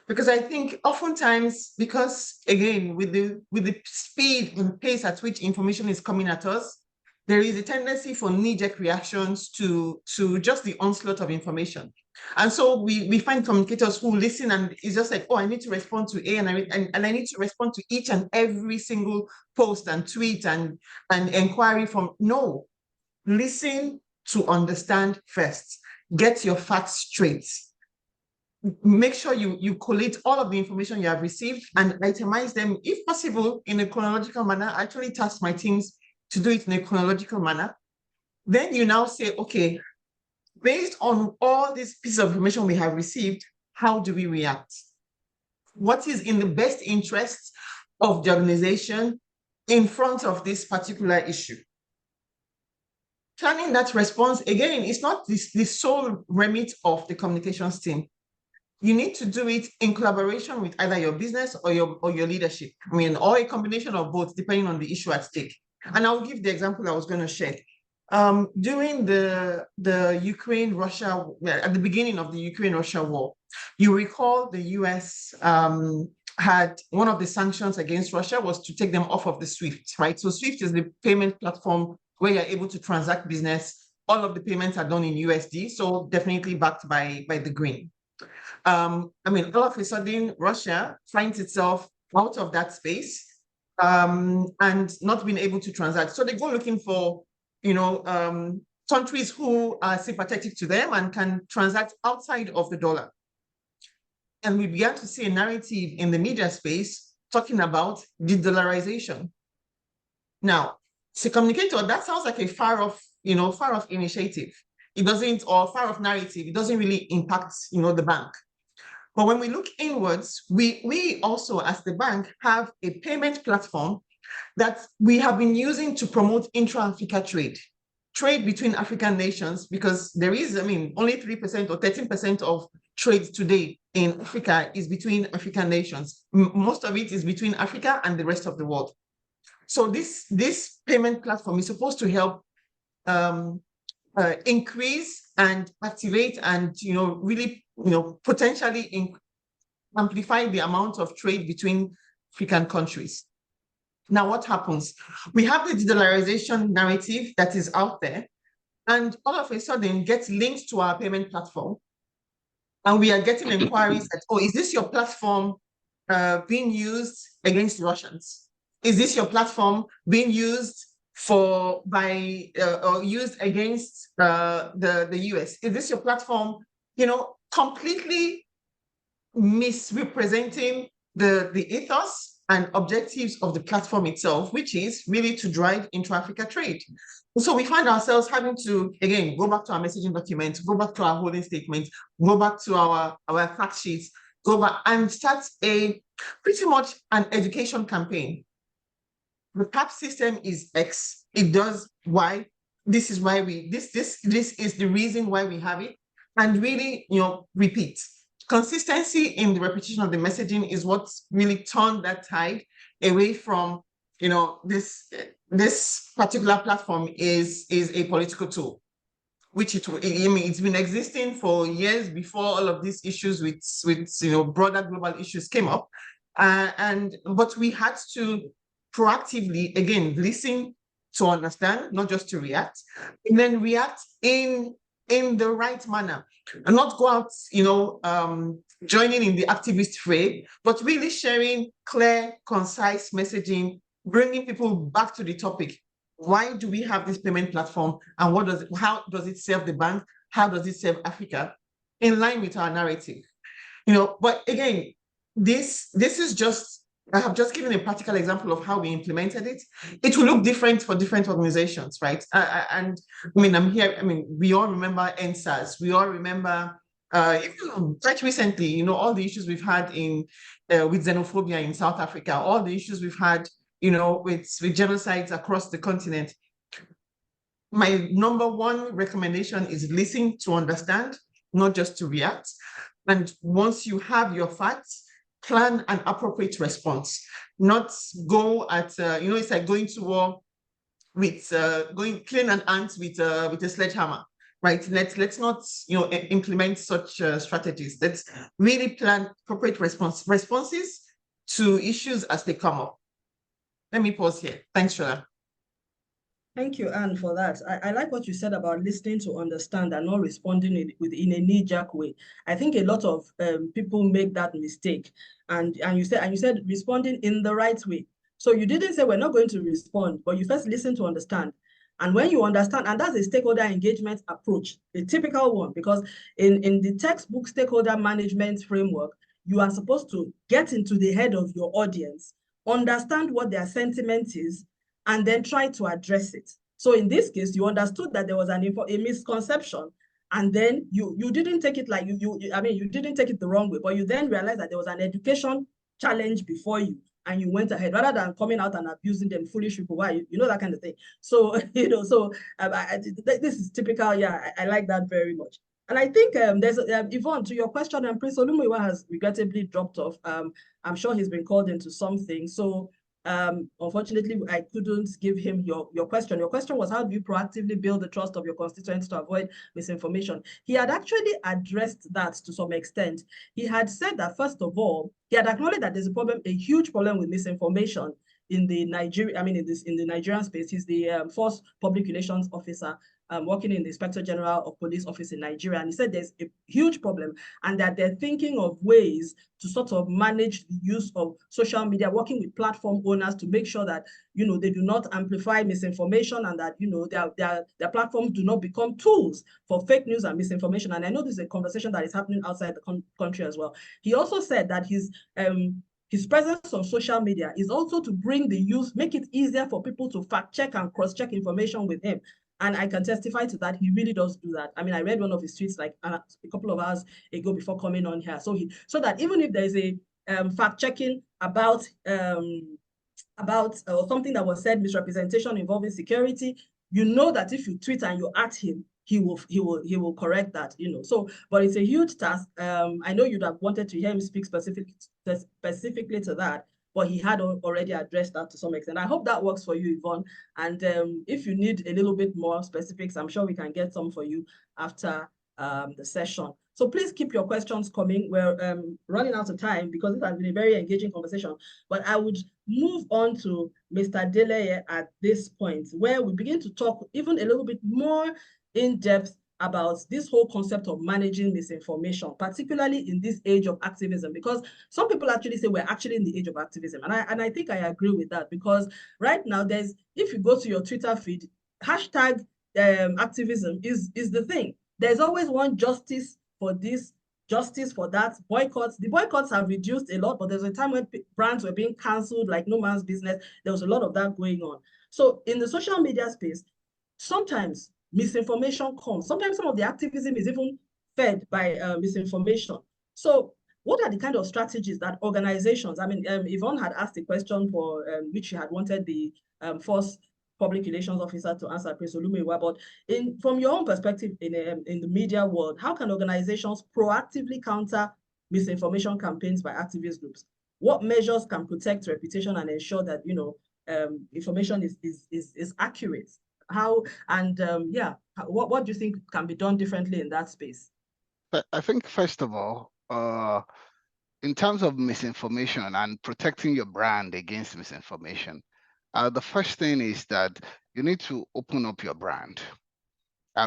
Because I think oftentimes, because again, with the speed and pace at which information is coming at us, there is a tendency for knee-jerk reactions to just the onslaught of information. And so we find communicators who listen and it's just like, oh, I need to respond to A and I need to respond to each and every single post and tweet and inquiry from, no, listen to understand first. Get your facts straight. Make sure you collate all of the information you have received and itemize them, if possible, in a chronological manner. I actually task my teams to do it in a chronological manner. Then you now say, okay, based on all these pieces of information we have received, how do we react? What is in the best interest of the organization in front of this particular issue? Planning that response, again, is not the sole remit of the communications team. You need to do it in collaboration with either your business or your leadership. I mean, or a combination of both, depending on the issue at stake. And I'll give the example I was going to share. During the Ukraine-Russia, at the beginning of the Ukraine-Russia war, you recall the US had one of the sanctions against Russia was to take them off of the SWIFT, right? So SWIFT is the payment platform where you're able to transact business. All of the payments are done in USD, so definitely backed by the green. I mean, all of a sudden, Russia finds itself out of that space. and not being able to transact. So they go looking for, countries who are sympathetic to them and can transact outside of the dollar. And we began to see a narrative in the media space talking about de-dollarization. Now, as a communicator, that sounds like a far off initiative. It doesn't, or far off narrative, it doesn't really impact, the bank. But when we look inwards, we also, as the bank, have a payment platform that we have been using to promote intra-Africa trade between African nations, because there is, only 3% or 13% of trade today in Africa is between African nations. Most of it is between Africa and the rest of the world. So this payment platform is supposed to help increase and activate and really potentially amplify the amount of trade between African countries. Now, what happens? We have the de-dollarization narrative that is out there, and all of a sudden gets linked to our payment platform, and we are getting inquiries that, oh, is this your platform being used against Russians? Is this your platform being used or used against the US? Is this your platform, completely misrepresenting the ethos and objectives of the platform itself, which is really to drive intra-Africa trade. So we find ourselves having to, again, go back to our messaging document, go back to our holding statement, go back to our fact sheets, go back and start pretty much an education campaign. The PAP system is X, it does Y. This is why this is the reason why we have it, and really, repeat. Consistency in the repetition of the messaging is what really turned that tide away from, this particular platform is a political tool, which it's been existing for years before all of these issues with broader global issues came up, but we had to proactively, again, listen to understand, not just to react, and then react in the right manner, and not go out, joining in the activist fray, but really sharing clear, concise messaging, bringing people back to the topic. Why do we have this payment platform, and how does it serve the bank? How does it serve Africa? In line with our narrative, But again, this is just, I have just given a practical example of how we implemented it. It will look different for different organizations, right? I'm here, we all remember NSAS. We all remember, quite recently, all the issues we've had with xenophobia in South Africa, all the issues we've had, with genocides across the continent. My number one recommendation is listen to understand, not just to react. And once you have your facts, plan an appropriate response, not go at, it's like going to war with, killing an ant with a sledgehammer, right? Let's not, implement such strategies. Let's really plan appropriate responses to issues as they come up. Let me pause here. Thanks, Shola. Thank you, Anne, for that. I like what you said about listening to understand and not responding in a knee-jerk way. I think a lot of people make that mistake. And you said responding in the right way. So you didn't say we're not going to respond, but you first listen to understand. And when you understand, and that's a stakeholder engagement approach, a typical one, because in the textbook stakeholder management framework, you are supposed to get into the head of your audience, understand what their sentiment is, and then try to address it. So in this case, you understood that there was a misconception, and then you didn't take it like you didn't take it the wrong way, but you then realized that there was an education challenge before you, and you went ahead rather than coming out and abusing them, foolish people. Why, that kind of thing. So this is typical. Yeah, I like that very much. And I think there's Yvonne, to your question, and Prince Olumuyiwa has regrettably dropped off. I'm sure he's been called into something. So unfortunately, I couldn't give him your question. Your question was, how do you proactively build the trust of your constituents to avoid misinformation? He had actually addressed that to some extent. He had said that, first of all, he had acknowledged that there's a huge problem with misinformation in the Nigerian space. He's the first public relations officer working in the Inspector General of Police Office in Nigeria, and he said there's a huge problem and that they're thinking of ways to sort of manage the use of social media, working with platform owners to make sure that, you know, they do not amplify misinformation and that, you know, their platforms do not become tools for fake news and misinformation. And I know this is a conversation that is happening outside the country as well. He also said that his presence on social media is also to bring the youth, make it easier for people to fact check and cross check information with him. And I can testify to that. He really does do that. I mean, I read one of his tweets like a couple of hours ago before coming on here. So that even if there's a fact checking about something that was said, misrepresentation involving security, you know that if you tweet and you at him, he will correct that, you know. So, but it's a huge task. I know you'd have wanted to hear him speak specifically to that, but he had already addressed that to some extent. I hope that works for you, Yvonne. And if you need a little bit more specifics, I'm sure we can get some for you after the session. So please keep your questions coming. We're running out of time because it has been a very engaging conversation. But I would move on to Mr. Deleye at this point, where we begin to talk even a little bit more in depth about this whole concept of managing misinformation, particularly in this age of activism, because some people actually say we're actually in the age of activism. And I think I agree with that, because right now if you go to your Twitter feed, hashtag activism is the thing. There's always one justice for this, justice for that, boycotts. The boycotts have reduced a lot, but there's a time when brands were being canceled like no man's business. There was a lot of that going on. So in the social media space, sometimes misinformation comes. Sometimes some of the activism is even fed by misinformation. So what are the kind of strategies that organizations, I mean, Yvonne had asked a question for which she had wanted the first public relations officer to answer, Prince Olumiwa, but from your own perspective in the media world, how can organizations proactively counter misinformation campaigns by activist groups? What measures can protect reputation and ensure that, you know, information is accurate? How, and what do you think can be done differently in that space? I think, first of all, in terms of misinformation and protecting your brand against misinformation, the first thing is that you need to open up your brand,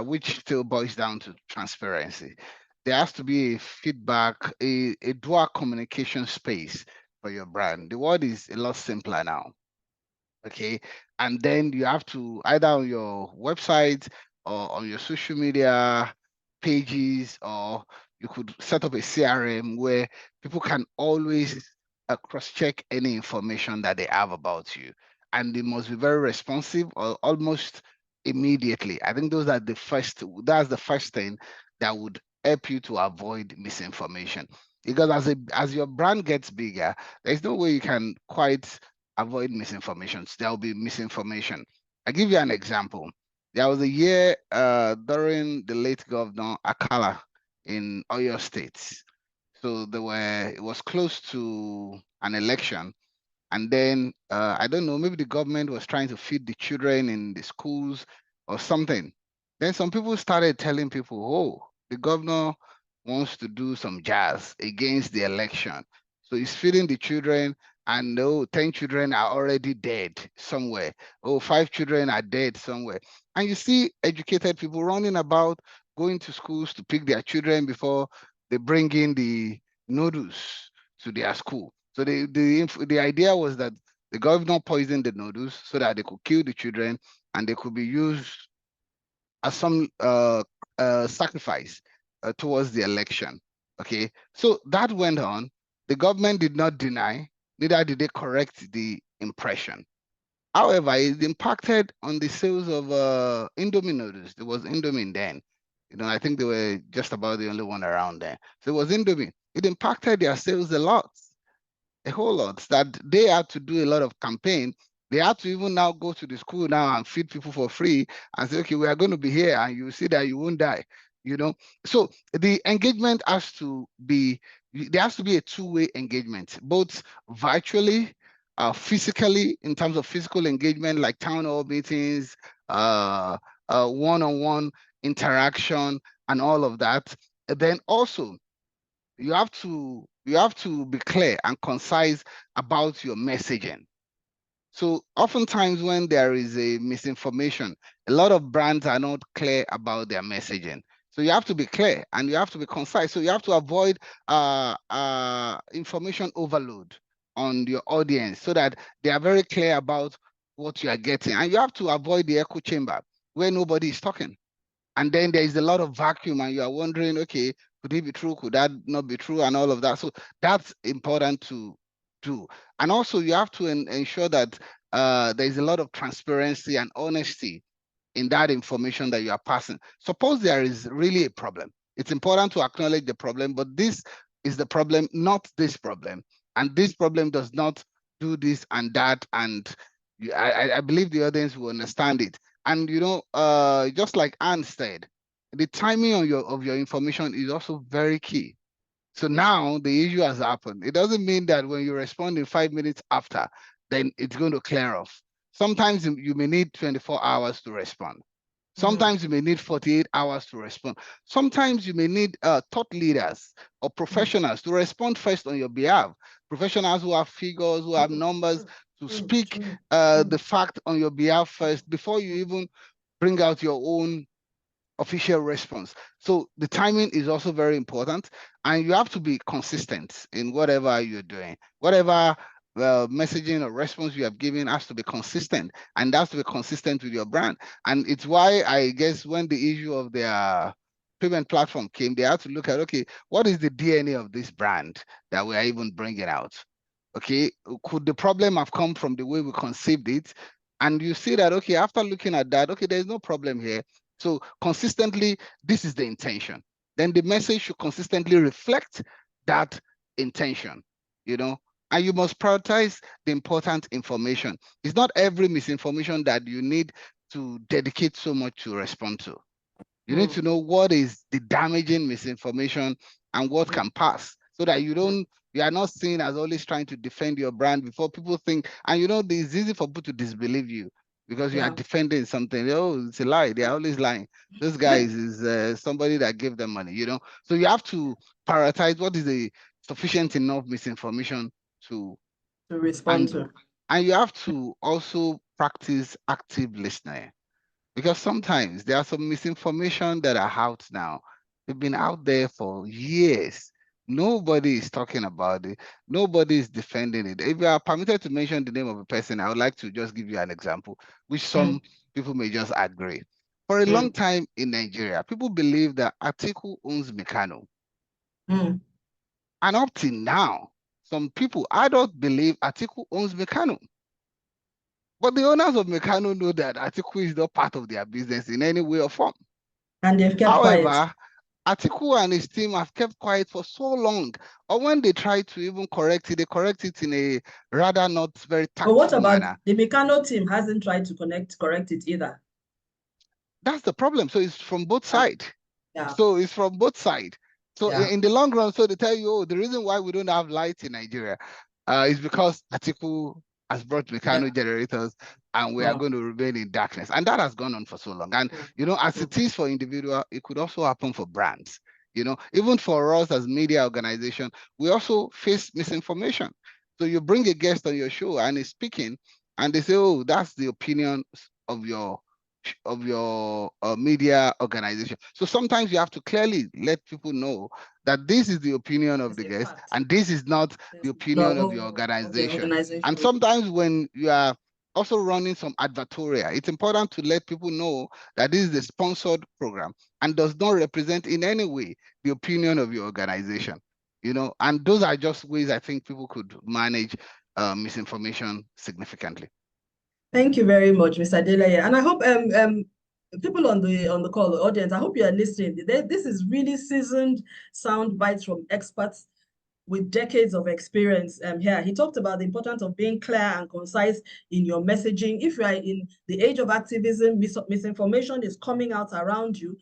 which still boils down to transparency. There has to be a feedback, a dual communication space for your brand. The world is a lot simpler now. Okay, and then you have to either on your website or on your social media pages, or you could set up a CRM where people can always cross-check any information that they have about you, and they must be very responsive or almost immediately. I think that's the first thing that would help you to avoid misinformation, because as your brand gets bigger, there's no way you can quite avoid misinformation. There will be misinformation. I give you an example. There was a year during the late Governor Akala in Oyo State. So it was close to an election. And then I don't know, maybe the government was trying to feed the children in the schools or something. Then some people started telling people, oh, the governor wants to do some jazz against the election. So he's feeding the children, and 10 children are already dead somewhere. 5 children are dead somewhere. And you see educated people running about, going to schools to pick their children before they bring in the noodles to their school. So the idea was that the governor poisoned the noodles so that they could kill the children and they could be used as some sacrifice towards the election. Okay, so that went on. The government did not deny, neither did they correct the impression. However, it impacted on the sales of Indomie noodles. There was Indomie then. I think they were just about the only one around there. So it was Indomie. It impacted their sales a whole lot, that they had to do a lot of campaign. They had to even now go to the school now and feed people for free and say, okay, we are going to be here and you see that you won't die, So the engagement there has to be a two-way engagement, both virtually, physically, in terms of physical engagement, like town hall meetings, one-on-one interaction and all of that. And then also, you have to be clear and concise about your messaging. So oftentimes when there is a misinformation, a lot of brands are not clear about their messaging. So you have to be clear and you have to be concise. So you have to avoid information overload on your audience so that they are very clear about what you are getting. And you have to avoid the echo chamber where nobody is talking. And then there is a lot of vacuum and you are wondering, okay, could it be true? Could that not be true? And all of that. So that's important to do. And also you have to ensure that there is a lot of transparency and honesty in that information that you are passing. Suppose there is really a problem. It's important to acknowledge the problem, but this is the problem, not this problem. And this problem does not do this and that. And I believe the audience will understand it. And just like Anne said, the timing of your information is also very key. So now the issue has happened. It doesn't mean that when you respond in 5 minutes after, then it's going to clear off. Sometimes you may need 24 hours to respond. Sometimes you may need 48 hours to respond. Sometimes you may need thought leaders or professionals to respond first on your behalf. Professionals who have figures, who have numbers to speak the fact on your behalf first before you even bring out your own official response. So the timing is also very important, and you have to be consistent in whatever you're doing. Whatever messaging or response you have given has to be consistent, and that's to be consistent with your brand. And it's why I guess when the issue of their payment platform came, they had to look at, okay, what is the DNA of this brand that we are even bringing out? Okay, could the problem have come from the way we conceived it? And you see that, okay, after looking at that, okay, there's no problem here. So consistently, this is the intention. Then the message should consistently reflect that intention, and you must prioritize the important information. It's not every misinformation that you need to dedicate so much to respond to. You need to know what is the damaging misinformation and what can pass so that you are not seen as always trying to defend your brand before people think, and it's easy for people to disbelieve you because you are defending something. Oh, it's a lie. They are always lying. This guy is somebody that gave them money, So you have to prioritize what is the sufficient enough misinformation to respond handle. to. And you have to also practice active listening. Because sometimes there are some misinformation that are out now. They've been out there for years. Nobody is talking about it. Nobody is defending it. If you are permitted to mention the name of a person, I would like to just give you an example, which some people may just agree. For a long time in Nigeria, people believe that Atiku owns Mekano. And up till now, some people, I don't believe Atiku owns Mekano. But the owners of Mekano know that Atiku is not part of their business in any way or form. And they've kept However, quiet. Atiku and his team have kept quiet for so long. Or when they try to even correct it, they correct it in a rather not very tactful But what about manner. the Meccano team hasn't tried to correct it either? That's the problem. So it's from both sides. Yeah. So it's from both sides. So Yeah. in the long run, so they tell you, oh, the reason why we don't have light in Nigeria is because Atiku has brought Meccano generators and we are going to remain in darkness. And that has gone on for so long. And, as it is for individual, it could also happen for brands. Even for us as media organization, we also face misinformation. So you bring a guest on your show and he's speaking and they say, oh, that's the opinion of your media organization. So sometimes you have to clearly let people know that this is the opinion of the guest and this is not the opinion of your organization. And sometimes when you are also running some advertorial, it's important to let people know that this is a sponsored program and does not represent in any way the opinion of your organization. And those are just ways I think people could manage misinformation significantly. Thank you very much, Mr. Deleye. And I hope people on the call, the audience, I hope you are listening. This is really seasoned sound bites from experts with decades of experience here. He talked about the importance of being clear and concise in your messaging. If you are in the age of activism, misinformation is coming out around you.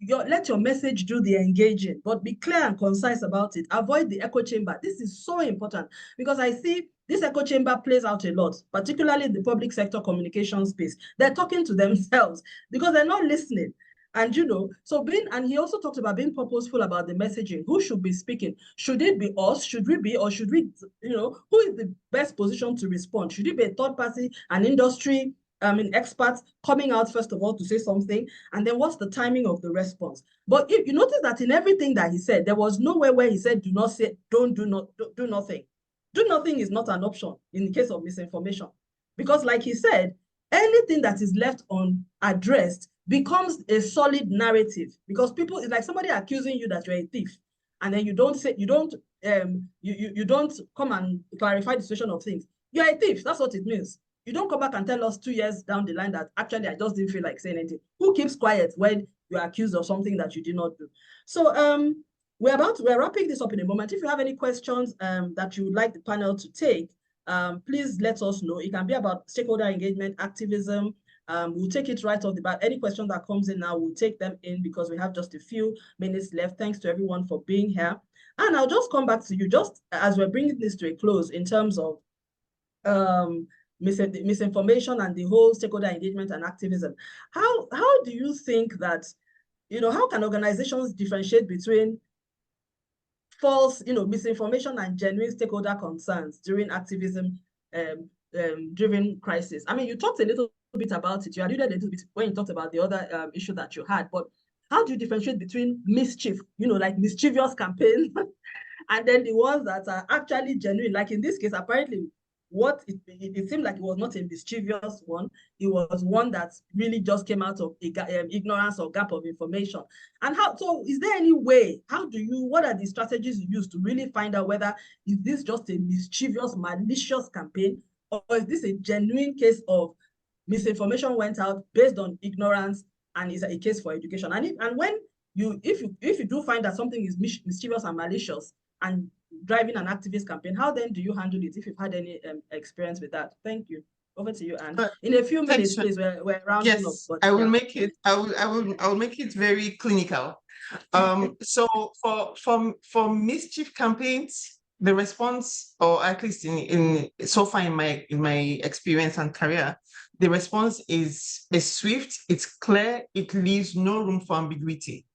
Let your message do the engaging, but be clear and concise about it. Avoid the echo chamber. This is so important because I see this echo chamber plays out a lot, particularly the public sector communication space. They're talking to themselves because they're not listening. And and he also talked about being purposeful about the messaging. Who should be speaking? Should it be us? Should we be, or should we, who is the best position to respond? Should it be a third party, an industry, experts coming out first of all to say something, and then what's the timing of the response? But if you notice that in everything that he said, there was nowhere where he said, do nothing. Do nothing is not an option in the case of misinformation. Because like he said, anything that is left unaddressed becomes a solid narrative, because people, it's like somebody accusing you that you're a thief, and then you don't come and clarify the situation of things. You're a thief. That's what it means. You don't come back and tell us 2 years down the line that actually I just didn't feel like saying anything. Who keeps quiet when you're accused of something that you did not do? So we're wrapping this up in a moment. If you have any questions that you would like the panel to take, please let us know. It can be about stakeholder engagement, activism. We'll take it right off the bat. Any question that comes in now, we'll take them in because we have just a few minutes left. Thanks to everyone for being here. And I'll just come back to you just as we're bringing this to a close in terms of misinformation and the whole stakeholder engagement and activism. How do you think that, how can organizations differentiate between false, misinformation and genuine stakeholder concerns during activism driven crisis? I mean, you talked a little bit about it. You alluded a little bit when you talked about the other issue that you had, but how do you differentiate between mischief, like mischievous campaigns, and then the ones that are actually genuine? Like in this case, apparently, it seemed like it was not a mischievous one. It was one that really just came out of ignorance or gap of information. And so is there any way, what are the strategies you use to really find out whether is this just a mischievous, malicious campaign, or is this a genuine case of misinformation went out based on ignorance and is a case for education? And when if you do find that something is mischievous and malicious and driving an activist campaign, how then do you handle it if you've had any experience with that? Thank you. Over to you, Anne. In a few minutes, please. We're rounding up. But, I will make it. I will make it very clinical. So for mischief campaigns, the response, or at least in so far in my experience and career, the response is swift. It's clear. It leaves no room for ambiguity.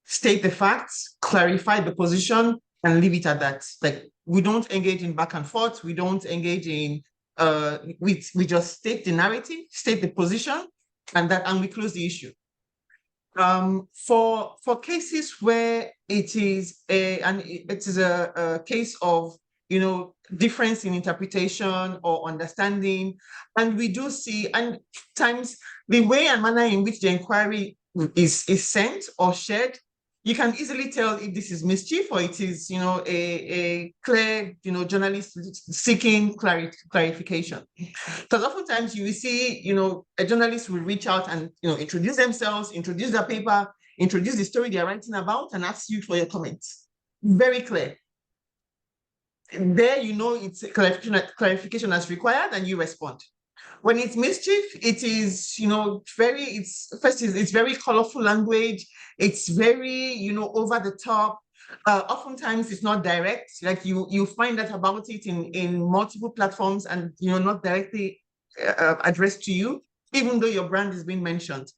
State the facts, clarify the position, and leave it at that. Like, we don't engage in back and forth. We don't engage in, we just state the narrative, state the position, and we close the issue. For cases where it is a case of, difference in interpretation or understanding, and we do see, and times the way and manner in which the inquiry is sent or shared, you can easily tell if this is mischief or it is, a clear, journalist seeking clarification. Because oftentimes you will see, a journalist will reach out and, introduce themselves, introduce their paper, introduce the story they're writing about, and ask you for your comments. Very clear. There, it's clarification as required, and you respond. When it's mischief, it is, it's very colorful language. It's very, over the top. Oftentimes it's not direct. Like you find that about it in multiple platforms and, not directly addressed to you, even though your brand is being mentioned.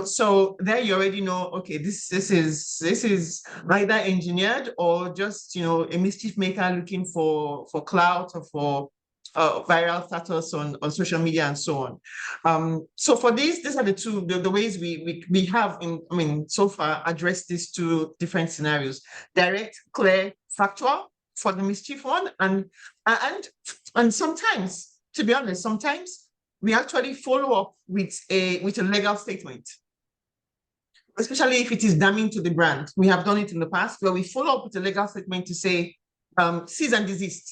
So there you already know, okay, this is either engineered or just, a mischief maker looking for clout or for viral status on social media and so on. So for these are the ways we have so far addressed these two different scenarios: direct, clear, factual for the mischief one, and sometimes, to be honest, we actually follow up with a legal statement, especially if it is damning to the brand. We have done it in the past where we follow up with a legal statement to say cease and desist,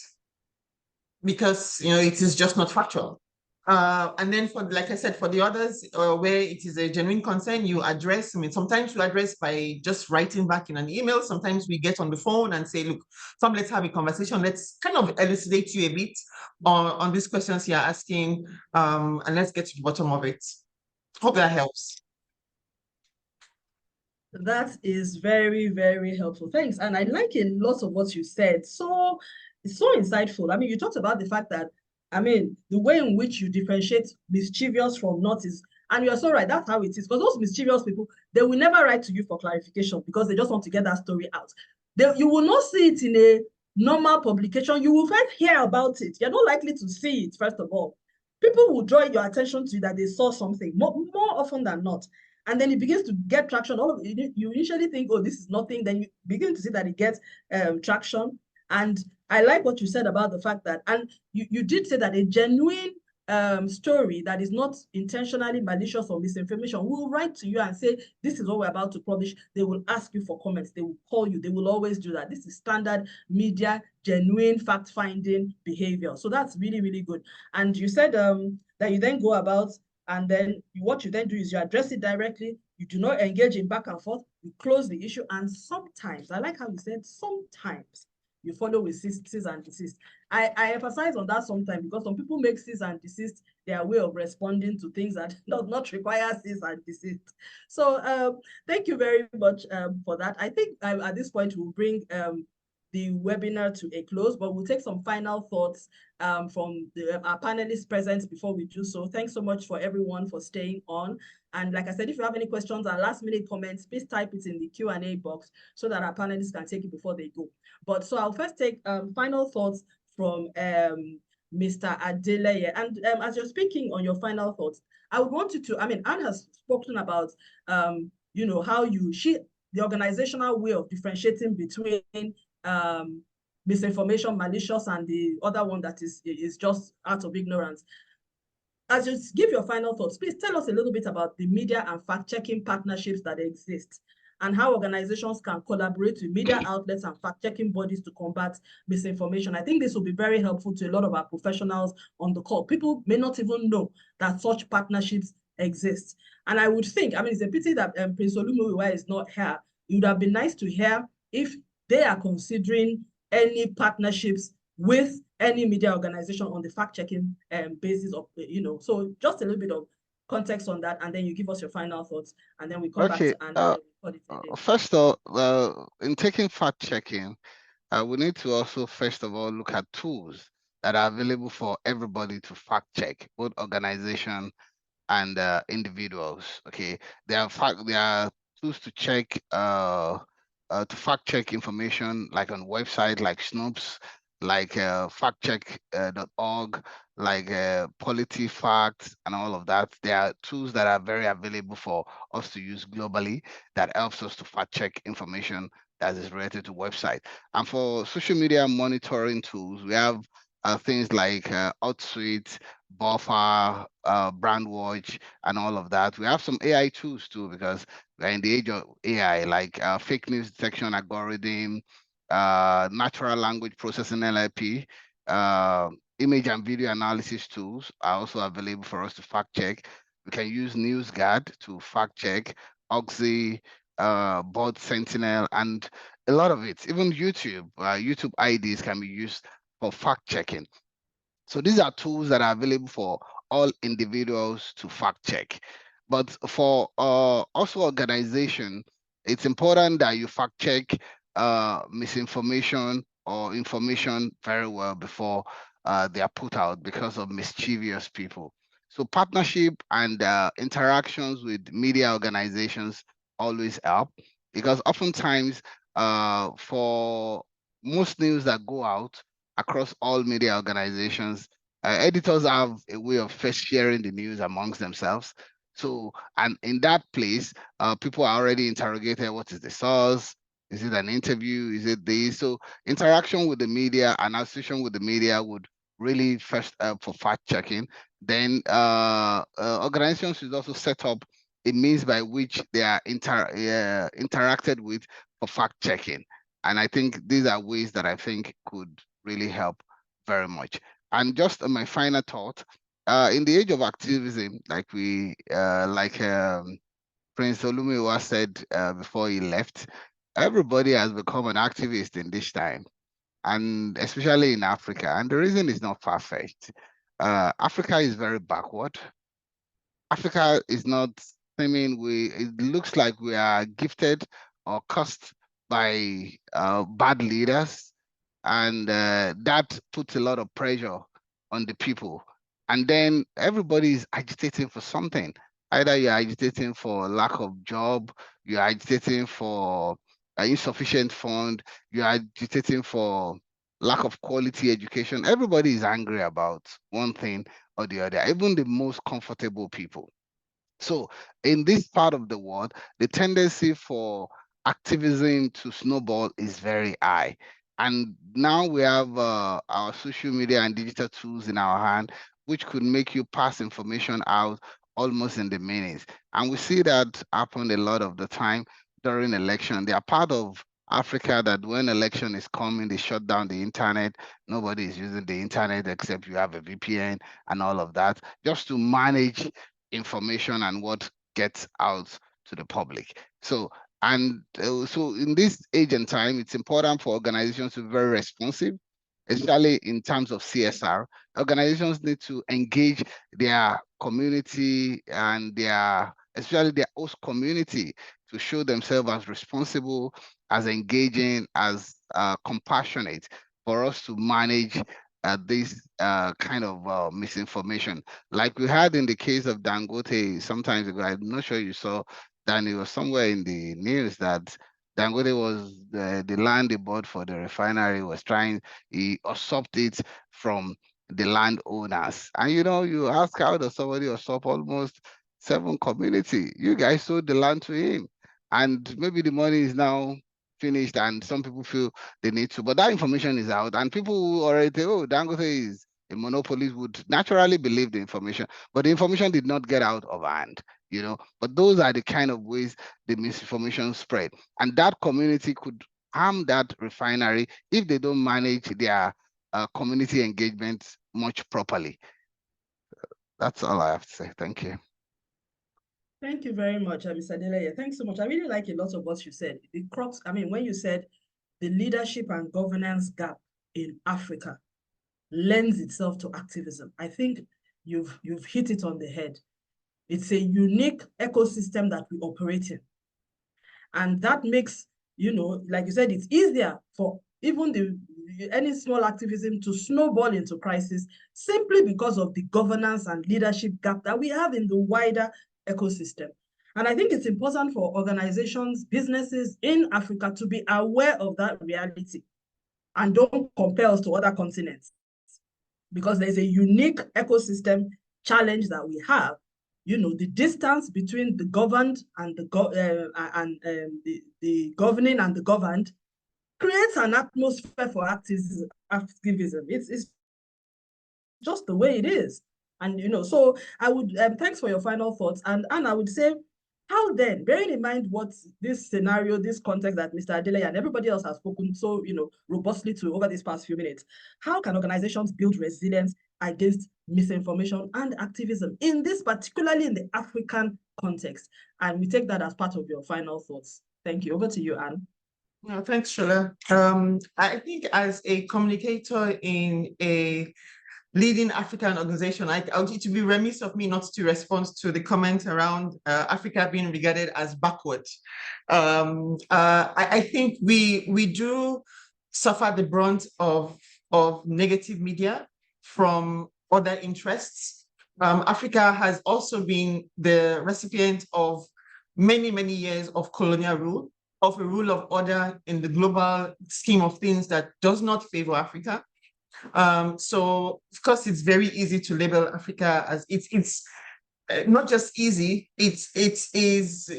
because it is just not factual. And then like I said, for the others where it is a genuine concern, you address. Sometimes you address by just writing back in an email. Sometimes we get on the phone and say, look, let's have a conversation. Let's kind of elucidate you a bit on these questions you're asking, and let's get to the bottom of it. Hope that helps. That is very, very helpful. Thanks. And I like a lot of what you said. So it's so insightful. You talked about the fact that, the way in which you differentiate mischievous from not is And you're so right, that's how it is. Because those mischievous people, they will never write to you for clarification because they just want to get that story out. You will not see it in a normal publication. You will first hear about it. You're not likely to see it, first of all. People will draw your attention to that they saw something more often than not. And then it begins to get traction. You initially think, oh, this is nothing. Then you begin to see that it gets traction. And I like what you said about the fact that, and you did say that a genuine story that is not intentionally malicious or misinformation will write to you and say, this is what we're about to publish. They will ask you for comments. They will call you. They will always do that. This is standard media, genuine fact-finding behavior. So that's really, really good. And you said that you then go about, and then what you then do is you address it directly. You do not engage in back and forth. You close the issue. And sometimes, I like how you said sometimes, you follow with cease and desist. I emphasize on that sometimes because some people make cease and desist their way of responding to things that does not require cease and desist. So thank you very much for that. I think at this point we'll bring the webinar to a close, but we'll take some final thoughts from our panelists present before we do so. Thanks so much for everyone for staying on. And like I said, if you have any questions or last minute comments, please type it in the Q&A box so that our panelists can take it before they go. But so I'll first take final thoughts from Mr. Adeleye. And as you're speaking on your final thoughts, I would want you to, Anne has spoken about, you know, how the organizational way of differentiating between misinformation, malicious, and the other one that is just out of ignorance. As you give your final thoughts, please tell us a little bit about the media and fact-checking partnerships that exist and how organizations can collaborate with media outlets and fact-checking bodies to combat misinformation. I think this will be very helpful to a lot of our professionals on the call. People may not even know that such partnerships exist. And I would think, it's a pity that Prince Olumuyiwa is not here. It would have been nice to hear if they are considering any partnerships with any media organization on the fact-checking basis of, so just a little bit of context on that, and then you give us your final thoughts, and then we come back to Anne. First of all, in taking fact-checking, we need to also, first of all, look at tools that are available for everybody to fact-check, both organization and individuals. Okay, there are tools to check to fact-check information, like on website like Snopes, like factcheck.org, like PolityFact and all of that. There are tools that are very available for us to use globally that helps us to fact-check information that is related to website. And for social media monitoring tools, we have things like Outsuite, Buffer, Brandwatch, and all of that. We have some AI tools too, because we're in the age of AI, like fake news detection algorithm, natural language processing NLP, image and video analysis tools are also available for us to fact check. We can use NewsGuard to fact check, Oxy, Bot Sentinel, and a lot of it. Even YouTube, YouTube IDs can be used for fact checking. So these are tools that are available for all individuals to fact check. But for also organization, it's important that you fact check misinformation or information very well before they are put out because of mischievous people. So partnership and interactions with media organizations always help, because oftentimes for most news that go out across all media organizations, editors have a way of first sharing the news amongst themselves. So, and in that place, people are already interrogated. What is the source? Is it an interview? Is it this? So interaction with the media and association with the media would really first for fact checking. Then organizations should also set up a means by which they are interacted with for fact checking. And I think these are ways that I think could really help very much. And just my final thought, in the age of activism, like Prince Olumuyiwa said before he left, everybody has become an activist in this time, and especially in Africa. And the reason is not far-fetched. Africa is very backward. Africa is not, it looks like we are gifted or cursed by bad leaders, and that puts a lot of pressure on the people. And then everybody is agitating for something. Either you're agitating for lack of job, you're agitating for insufficient fund, you're agitating for lack of quality education. Everybody is angry about one thing or the other, even the most comfortable people. So in this part of the world, the tendency for activism to snowball is very high. And now we have our social media and digital tools in our hand, which could make you pass information out almost in the minutes. And we see that happen a lot of the time during election. They are part of Africa that when election is coming, they shut down the internet. Nobody is using the internet except you have a VPN and all of that, just to manage information and what gets out to the public. So, so in this age and time, it's important for organizations to be very responsive, especially in terms of CSR. Organizations need to engage their community and especially their host community, to show themselves as responsible, as engaging, as compassionate, for us to manage this kind of misinformation. Like we had in the case of Dangote sometimes ago. I'm not sure you saw, that it was somewhere in the news that Dangote was the land he bought for the refinery was he usurped it from the landowners. And you ask, how does somebody usurp almost 7 community? You guys sold the land to him. And maybe the money is now finished and some people feel they need to, but that information is out and people who already say, oh, Dangote is a monopoly, would naturally believe the information, but the information did not get out of hand, but those are the kind of ways the misinformation spread. And that community could harm that refinery if they don't manage their community engagement much properly. That's all I have to say. Thank you. Thank you very much, Mr. Adeleye. Thanks so much. I really like a lot of what you said. The crux, when you said the leadership and governance gap in Africa lends itself to activism, I think you've hit it on the head. It's a unique ecosystem that we operate in. And that makes, like you said, it's easier for even any small activism to snowball into crisis simply because of the governance and leadership gap that we have in the wider ecosystem. And I think it's important for organizations, businesses in Africa to be aware of that reality and don't compare us to other continents, because there's a unique ecosystem challenge that we have. The distance between the governed and the governing and the governed creates an atmosphere for activism. It's just the way it is. And so I would thanks for your final thoughts. And I would say, how then, bearing in mind what this scenario, this context that Mr. Adeleye and everybody else has spoken so robustly to over these past few minutes, how can organizations build resilience against misinformation and activism particularly in the African context? And we take that as part of your final thoughts. Thank you. Over to you, Anne. No, thanks, Shola. I think as a communicator in a leading African organization, I would to be remiss of me not to respond to the comment around Africa being regarded as backward. I think we do suffer the brunt of negative media from other interests. Africa has also been the recipient of many, many years of colonial rule, of a rule of order in the global scheme of things that does not favor Africa. So of course, it's very easy to label Africa as it's not just easy, it is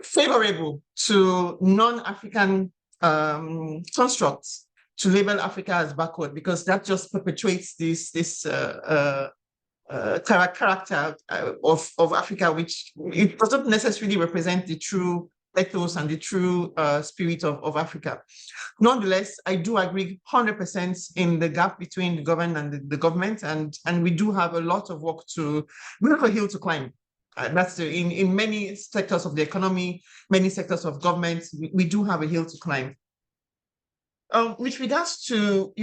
favorable to non-African constructs to label Africa as backward, because that just perpetuates this character of Africa, which it doesn't necessarily represent the true ethos and the true spirit of Africa. Nonetheless, I do agree 100% in the gap between the government and the government, and we do have a lot of work we have a hill to climb. That's in many sectors of the economy, many sectors of government, we do have a hill to climb. With regards to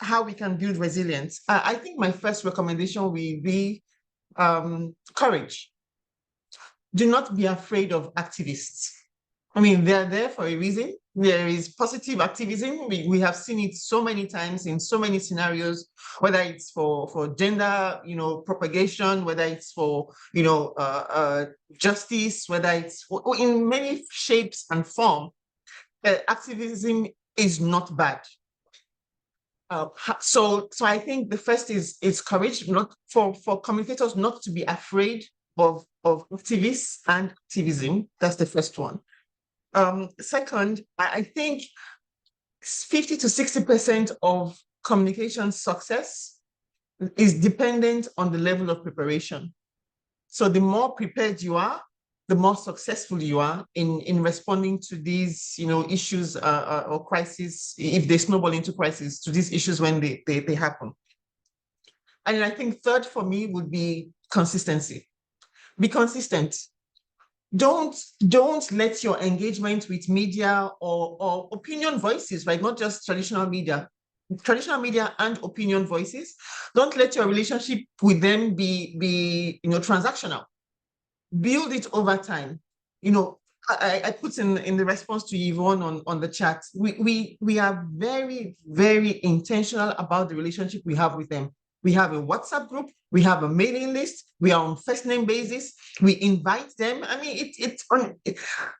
how we can build resilience, I think my first recommendation will be courage. Do not be afraid of activists. They're there for a reason. There is positive activism. We have seen it so many times in so many scenarios, whether it's for gender, propagation, whether it's for, justice, whether it's in many shapes and form. Activism is not bad. So I think the first is courage, not for communicators not to be afraid of activists and activism. That's the first one. Second, I think 50 to 60% of communication success is dependent on the level of preparation. So the more prepared you are, the more successful you are in responding to these, issues or crises, if they snowball into crisis, to these issues when they happen. And I think third for me would be consistency. Be consistent. Don't let your engagement with media or opinion voices, right? Not just traditional media and opinion voices. Don't let your relationship with them be transactional. Build it over time. I put in the response to Yvonne on the chat. We are very, very intentional about the relationship we have with them. We have a WhatsApp group, we have a mailing list, we are on first name basis, we invite them. I mean,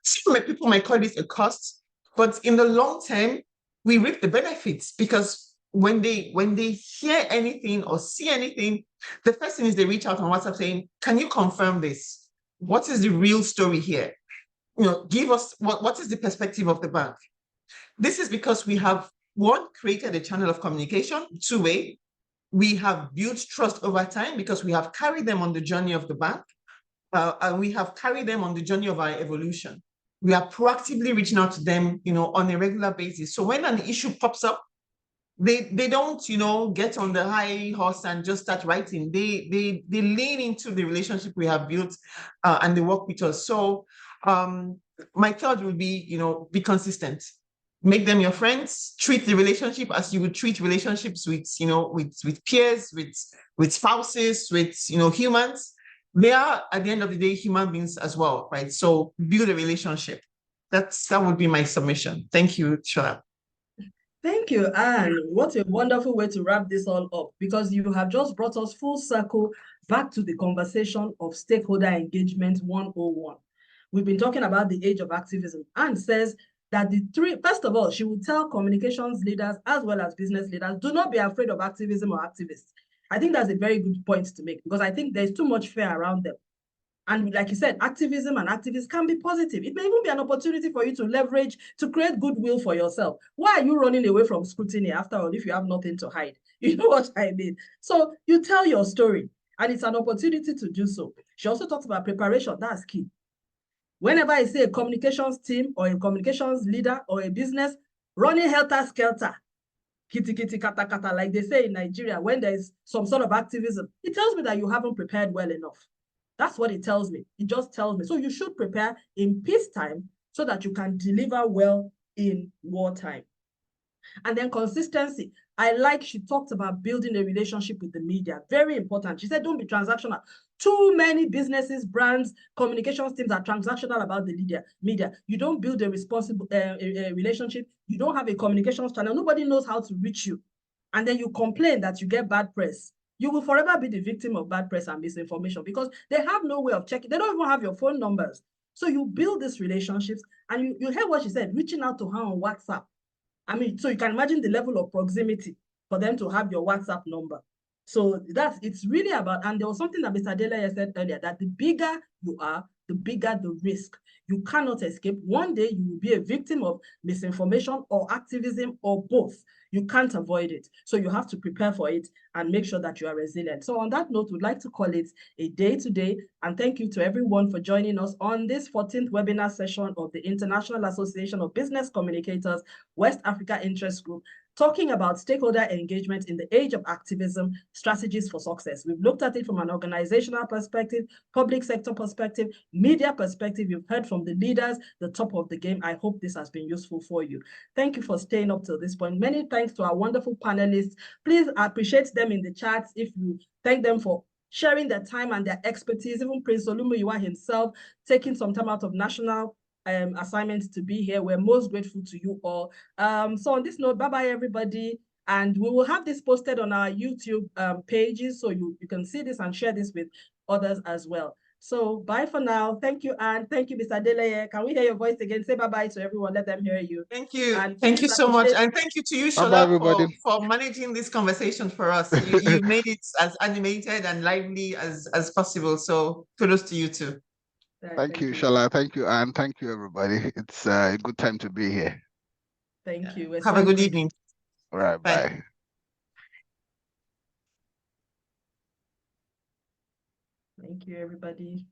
some people might call this a cost, but in the long term, we reap the benefits, because when they hear anything or see anything, the first thing is they reach out on WhatsApp saying, can you confirm this? What is the real story here? Give us what is the perspective of the bank? This is because we have, one, created a channel of communication, two-way. We have built trust over time because we have carried them on the journey of the bank, and we have carried them on the journey of our evolution. We are proactively reaching out to them, on a regular basis. So when an issue pops up, they don't, get on the high horse and just start writing. They lean into the relationship we have built, and they work with us. So my third would be, be consistent. Make them your friends. Treat the relationship as you would treat relationships with, with peers, with spouses, with, humans. They are, at the end of the day, human beings as well, right? So build a relationship. That would be my submission. Thank you, Shola. Thank you, Anne. What a wonderful way to wrap this all up, because you have just brought us full circle back to the conversation of stakeholder engagement 101. We've been talking about the age of activism. Anne says that first of all, she would tell communications leaders as well as business leaders, do not be afraid of activism or activists. I think that's a very good point to make, because I think there's too much fear around them. And like you said, activism and activists can be positive. It may even be an opportunity for you to leverage, to create goodwill for yourself. Why are you running away from scrutiny after all if you have nothing to hide? You know what I mean? So you tell your story, and it's an opportunity to do so. She also talks about preparation. That's key. Whenever I see a communications team or a communications leader or a business running helter-skelter, kitty, kitty, kata, kata, like they say in Nigeria, when there's some sort of activism, it tells me that you haven't prepared well enough. That's what it tells me. It just tells me. So you should prepare in peacetime so that you can deliver well in wartime. And then consistency. She talked about building a relationship with the media. Very important. She said, don't be transactional. Too many businesses, brands, communications teams are transactional about the media. You don't build a responsible relationship. You don't have a communications channel. Nobody knows how to reach you. And then you complain that you get bad press. You will forever be the victim of bad press and misinformation, because they have no way of checking. They don't even have your phone numbers. So you build these relationships, and you heard what she said, reaching out to her on WhatsApp. I mean, so you can imagine the level of proximity for them to have your WhatsApp number. So it's really about, and there was something that Mr. Adeleye said earlier, that the bigger you are, the bigger the risk. You cannot escape. One day you will be a victim of misinformation or activism or both. You can't avoid it. So you have to prepare for it and make sure that you are resilient. So on that note, we'd like to call it a day today. And thank you to everyone for joining us on this 14th webinar session of the International Association of Business Communicators, West Africa Interest Group, talking about stakeholder engagement in the age of activism, strategies for success. We've looked at it from an organizational perspective, public sector perspective, media perspective. You've heard from the leaders, the top of the game. I hope this has been useful for you. Thank you for staying up till this point. Many thanks to our wonderful panelists. Please appreciate them in the chats. If you thank them for sharing their time and their expertise, even Prince Olumuyiwa himself, taking some time out of National assignment to be here. We're most grateful to you all. So on this note, bye-bye, everybody. And we will have this posted on our YouTube pages, so you can see this and share this with others as well. So bye for now. Thank you, Anne. Thank you, Mr. Deleye. Can we hear your voice again? Say bye-bye to everyone. Let them hear you. Thank you. And thank you please so much. appreciate- And thank you to you, Bye-bye, Shola, everybody. for managing this conversation for us. You made it as animated and lively as possible. So kudos to you too. Thank you, Shola. Thank you, Anne. Thank you, everybody. It's a good time to be here. Thank you. Have a good evening. All right, bye. Thank you, everybody.